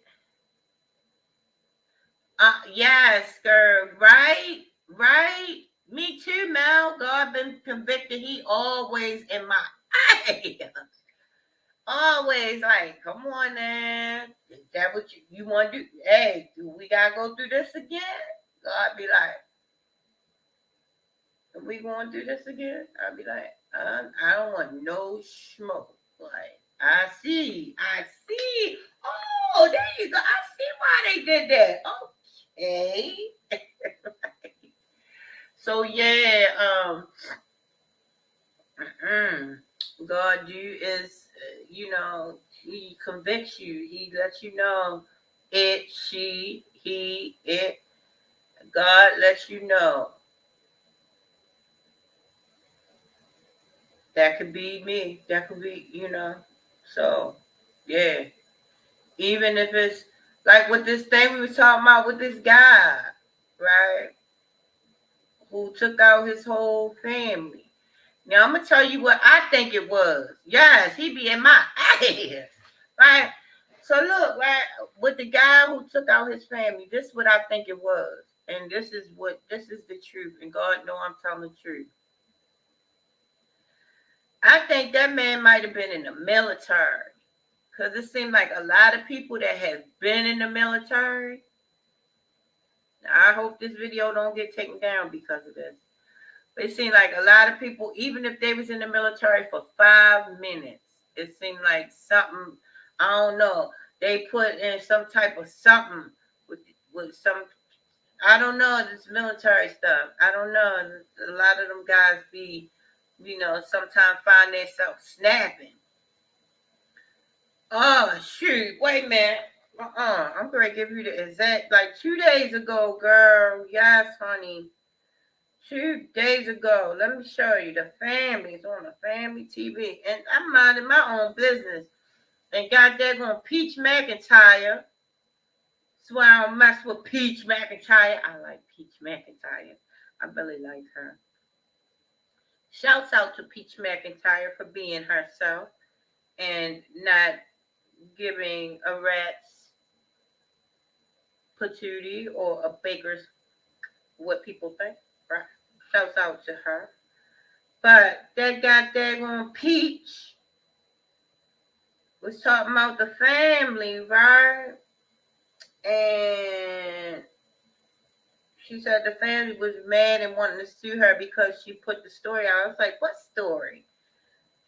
[SPEAKER 1] yes, girl, right? Right? Me too, Mel. God been convicted. He always in my eye. Always like, come on now. Is that what you want to do? Hey, do we gotta go through this again? God be like, are we going to do this again? I'll be like, I don't want no smoke. Like, I see. Oh, there you go. I see why they did that. Okay. So yeah, God, you is, He convicts you. He lets you know it, she, he, it. God lets you know that could be me. That could be, So, yeah. Even if it's like with this thing we was talking about with this guy, right? Who took out his whole family. Now I'm gonna tell you what I think it was. Yes, he be in my ass, right? So look, right, with the guy who took out his family, this is what I think it was, and this is the truth, and God know I'm telling the truth. I think that man might have been in the military, because it seemed like a lot of people that have been in the military. Now, I hope this video don't get taken down because of this. It seemed like a lot of people, even if they was in the military for 5 minutes, it seemed like something, I don't know, they put in some type of something with some, I don't know, this military stuff. I don't know. A lot of them guys be, sometimes find themselves snapping. Oh, shoot. Wait a minute. I'm going to give you the exact, like 2 days ago, girl. Yes, honey. 2 days ago. Let me show you. The family's on the family TV. And I'm minding my own business. And got there going Peach McIntyre. That's why I don't mess with Peach McIntyre. I like Peach McIntyre. I really like her. Shouts out to Peach McIntyre for being herself and not giving a rat's patootie or a baker's what people think, right? Shouts out to her. But that goddamn Peach was talking about the family, right? And she said the family was mad and wanting to sue her because she put the story out. I was like, what story?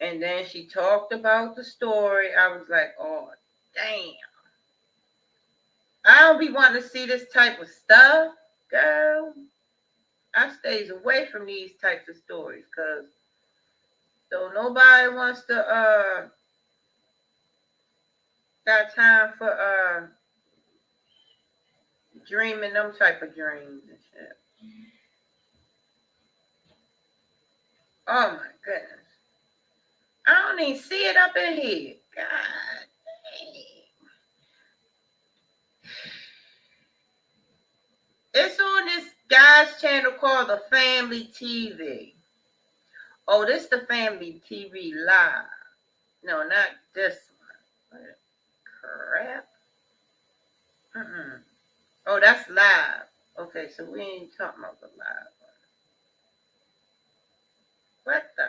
[SPEAKER 1] And then she talked about the story. I was like, oh, damn. I don't be wanting to see this type of stuff, girl. I stays away from these types of stories because so nobody wants to got time for dreaming them type of dreams and shit. Oh my goodness. I don't even see it up in here. God dang. It's on this guy's channel called the Family TV. Oh, this the Family TV Live. No, not this one. What crap. Mm-mm. Oh, that's live. Okay, so we ain't talking about the live one. What the?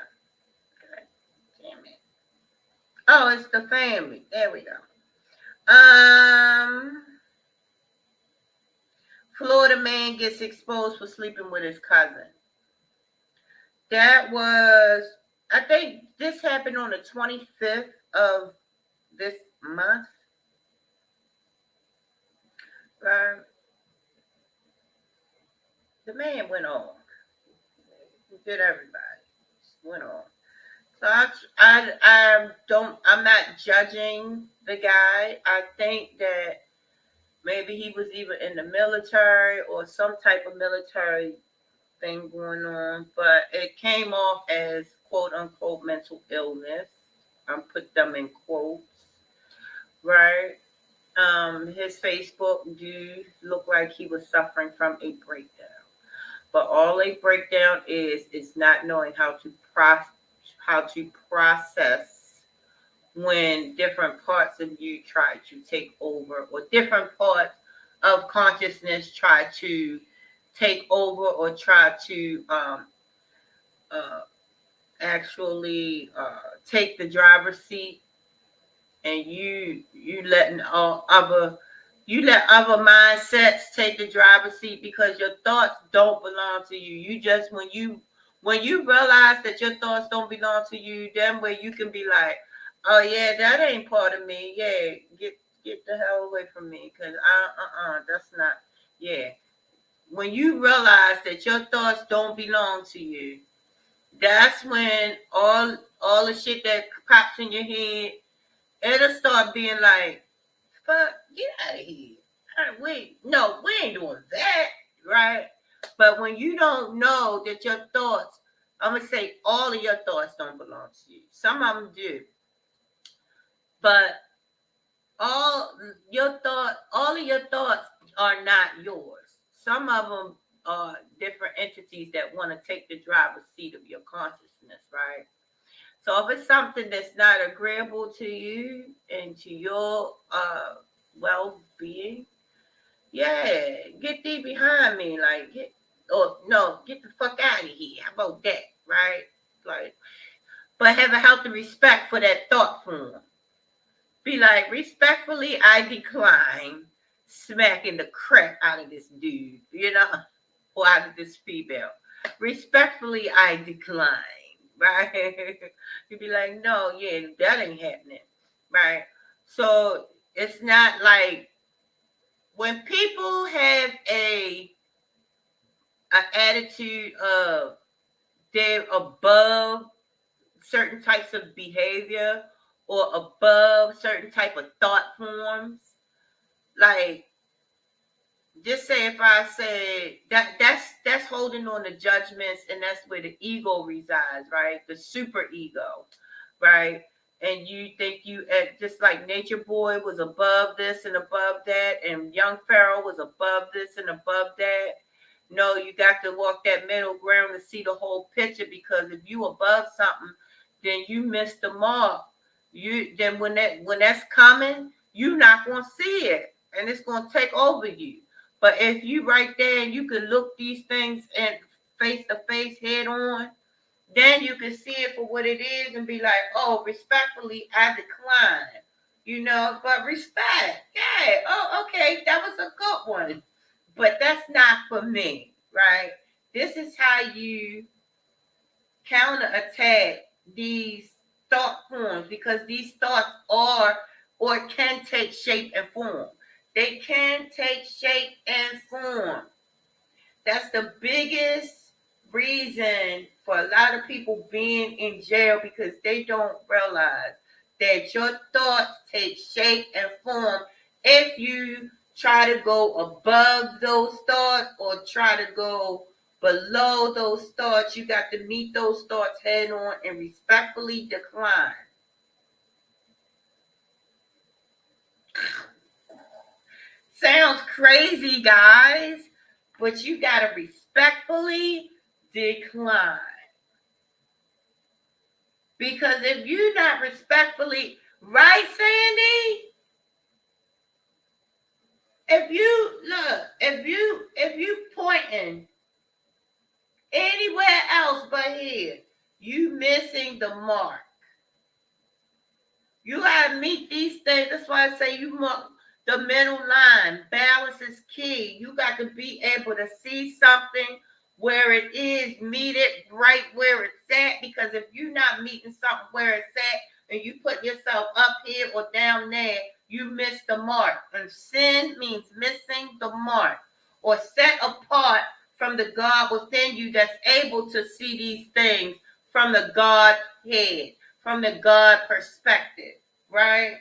[SPEAKER 1] God damn it. Oh, it's the family. There we go. Florida man gets exposed for sleeping with his cousin. That was, I think this happened on the 25th of this month. Uh, the man went on. He did everybody. Went on. So I'm not judging the guy. I think that maybe he was either in the military or some type of military thing going on, but it came off as quote unquote mental illness. I'm put them in quotes, right? His Facebook do look like he was suffering from a breakdown, but all a breakdown is not knowing how to process when different parts of you try to take over or different parts of consciousness try to take over or try to uh, actually take the driver's seat and you letting all other you let other mindsets take the driver's seat because your thoughts don't belong to you. You just when you realize that your thoughts don't belong to you, then where you can be like, oh yeah, that ain't part of me. Yeah, get the hell away from me because that's not yeah. When you realize that your thoughts don't belong to you, that's when all the shit that pops in your head, it'll start being like, fuck, get out of here. We ain't doing that, right? But when you don't know that your thoughts, I'm gonna say all of your thoughts don't belong to you. Some of them do, but all of your thoughts are not yours. Some of them are different entities that want to take the driver's seat of your consciousness, right? So if it's something that's not agreeable to you and to your well-being, yeah, get thee behind me, like get or no, get the fuck out of here. How about that, right? Like, but have a healthy respect for that thought form. Be like, respectfully, I decline smacking the crap out of this dude, or out of this female. Respectfully, I decline, right? You'd be like, no, yeah, that ain't happening, right? So it's not like when people have a attitude of they're above certain types of behavior or above certain type of thought forms, like, just say if I say that's holding on to judgments, and that's where the ego resides, right? The super ego, right? And you think just like Nature Boy was above this and above that, and Young Pharaoh was above this and above that. No, you got to walk that middle ground to see the whole picture, because if you above something, then you miss the mark. You then when that's coming, you're not gonna see it, and it's gonna take over you. But if you right there and you can look these things and face to face, head on, then you can see it for what it is and be like, oh, respectfully, I decline. But respect. Yeah. Oh, okay, that was a good one. But that's not for me, right? This is how you counterattack these thought forms, because these thoughts are or can take shape and form. They can take shape and form. That's the biggest reason for a lot of people being in jail, because they don't realize that your thoughts take shape and form if you try to go above those thoughts or try to go below those thoughts. You got to meet those thoughts head on and respectfully decline. Sounds crazy, guys, but you got to respectfully decline. Because if you're not respectfully, right, Sandy? If you pointing anywhere else but here, you missing the mark. You gotta meet these things. That's why I say the middle line. Balance is key. You got to be able to see something where it is, meet it right where it's at. Because if you're not meeting something where it's at and you put yourself up here or down there, you miss the mark. And sin means missing the mark or set apart from the God within you that's able to see these things from the God head, from the God perspective, right?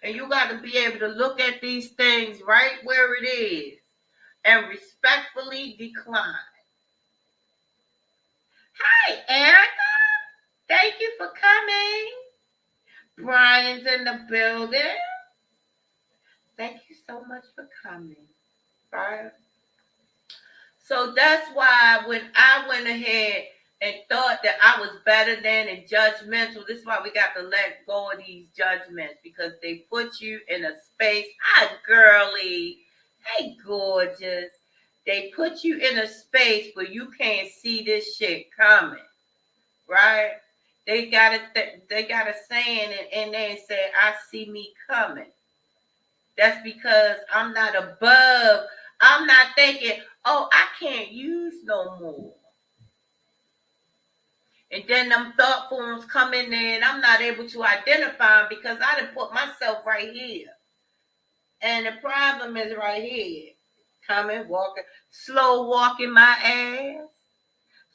[SPEAKER 1] And you got to be able to look at these things right where it is and respectfully decline. Hi, Erica. Thank you for coming. Brian's in the building. Thank you so much for coming. Right? So that's why when I went ahead and thought that I was better than and judgmental, this is why we got to let go of these judgments, because they put you in a space. Hi, girly. Hey, gorgeous. They put you in a space where you can't see this shit coming, right? They got a saying, and they say, "I see me coming." That's because I'm not above. I'm not thinking, oh, I can't use no more. And then them thought forms come in there and I'm not able to identify them because I done put myself right here. And the problem is right here. Coming, walking, slow walking my ass.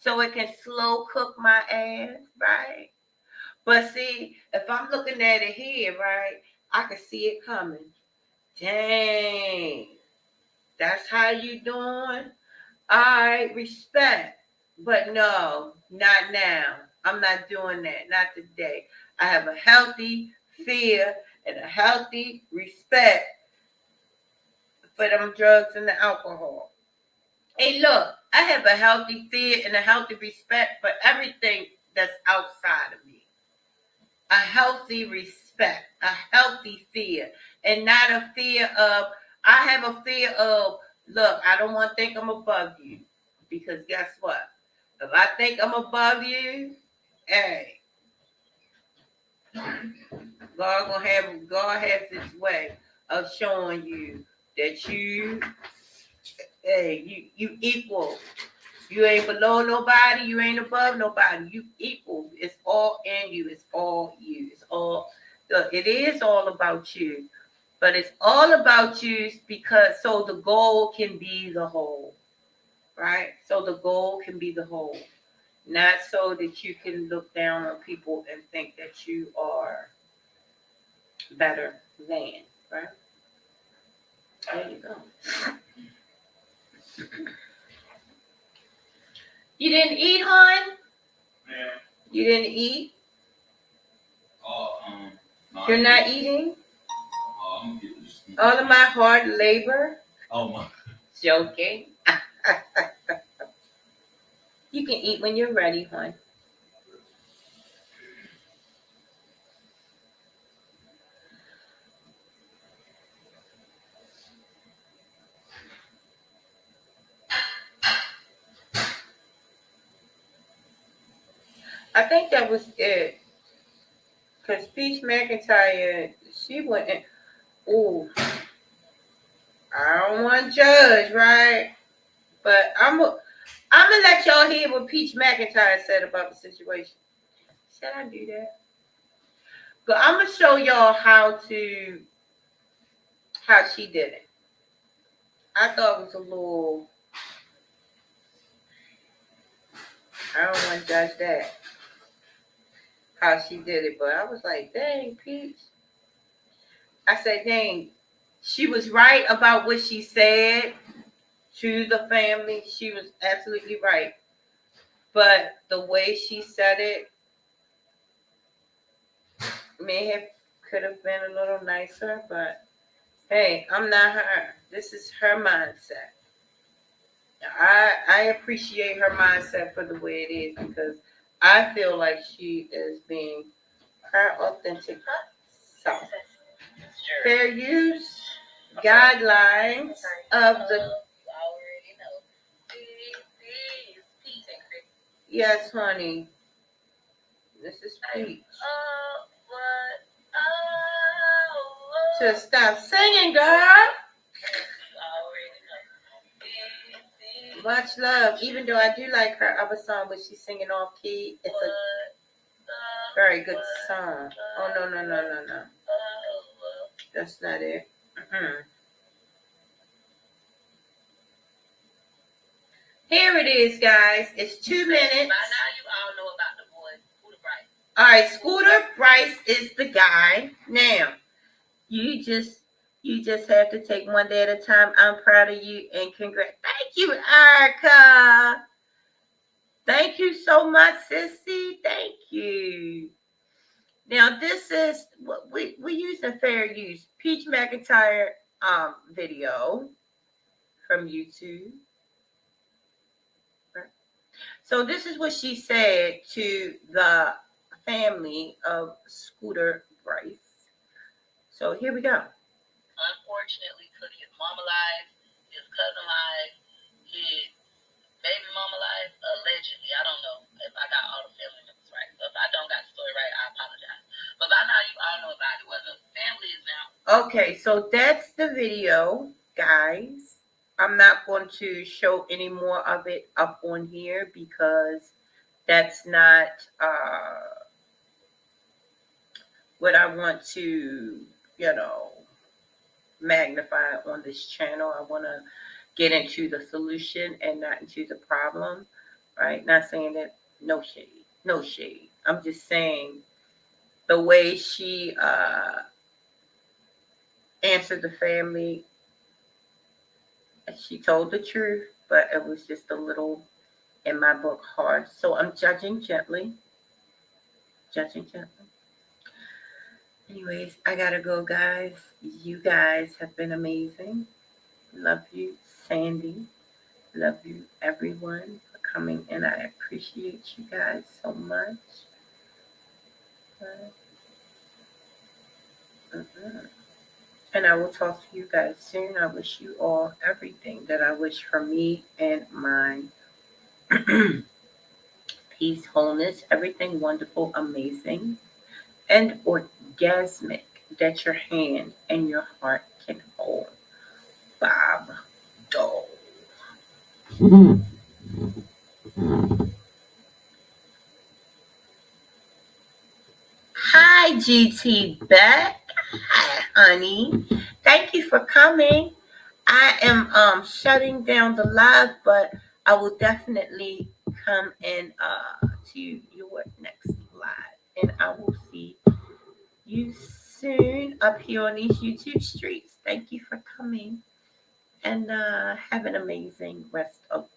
[SPEAKER 1] So it can slow cook my ass, right? But see, if I'm looking at it here, right, I can see it coming. Dang. That's how you doing? All right, respect. But no, not now. I'm not doing that. Not today. I have a healthy fear and a healthy respect for them drugs and the alcohol. Hey, look, I have a healthy fear and a healthy respect for everything that's outside of me. A healthy respect, a healthy fear, and not a fear of, I have a fear of, look, I don't want to think I'm above you. Because guess what? If I think I'm above you, hey, God has his way of showing you that you equal. You ain't below nobody. You ain't above nobody. You equal. It's all in you. It's all you. It is all about you. But it's all about you because so the goal can be the whole. Right? So the goal can be the whole. Not so that you can look down on people and think that you are better than. Right? There you go. You didn't eat, hon?
[SPEAKER 2] Yeah.
[SPEAKER 1] You didn't eat?
[SPEAKER 2] Oh, no,
[SPEAKER 1] You're not eating?
[SPEAKER 2] oh, I'm gonna get this.
[SPEAKER 1] All of my hard labor?
[SPEAKER 2] Oh my.
[SPEAKER 1] Joking. You can eat when you're ready, hon. I think that was it. Because Peach McIntyre, she went, ooh, I don't want to judge, right? But I'm gonna let y'all hear what Peach McIntyre said about the situation. Should I do that? But I'm gonna show y'all how she did it. I thought it was a little. I don't want to judge that how she did it, but I was like, dang, Peach. I said, dang, she was right about what she said to the family. She was absolutely right. But the way she said it may have could have been a little nicer, but hey, I'm not her. This is her mindset. I appreciate her mindset for the way it is because I feel like she is being her authentic self. Fair use guidelines of the. Yes, honey. This is Peach. Just stop singing, girl. Much love. Even though I do like her other song, but she's singing off key. It's a very good song. Oh no. That's not it. Mm-mm. Here it is, guys. It's 2 minutes. By now, you all know about the boy, Scooter Bryce. All right, Scooter Bryce is the guy. Now, you just have to take one day at a time. I'm proud of you and congrats. Thank you, Erica. Thank you so much, sissy. Thank you. Now this is what we using fair use. Peach McIntyre video from YouTube. Right. So this is what she said to the family of Scooter Bryce. So here we go. Unfortunately, took his mama life, his cousin life, his baby mama life, allegedly. I don't know if I got all the family members right. So if I don't got the story right, I apologize. But by now you all know about it. What the family is now. Okay, so that's the video, guys. I'm not going to show any more of it up on here because that's not what I want to, you know, magnify on this channel. I want to get into the solution and not into the problem, right? Not saying that no shade, no shade. I'm just saying the way she answered the family, she told the truth, but it was just a little, in my book, harsh. So I'm judging gently, judging gently. Anyways, I gotta go, guys. You guys have been amazing. Love you, Sandy. Love you, everyone, for coming, and I appreciate you guys so much. And I will talk to you guys soon. I wish you all everything that I wish for me and mine. Peace, wholeness, everything wonderful, amazing, and orgasmic that your hand and your heart can hold. Bob Dole. Hi, GT Beck. Hi, honey. Thank you for coming. I am shutting down the live, but I will definitely come in to your next live, and I will see you soon up here on these YouTube streets. Thank you for coming. and have an amazing rest of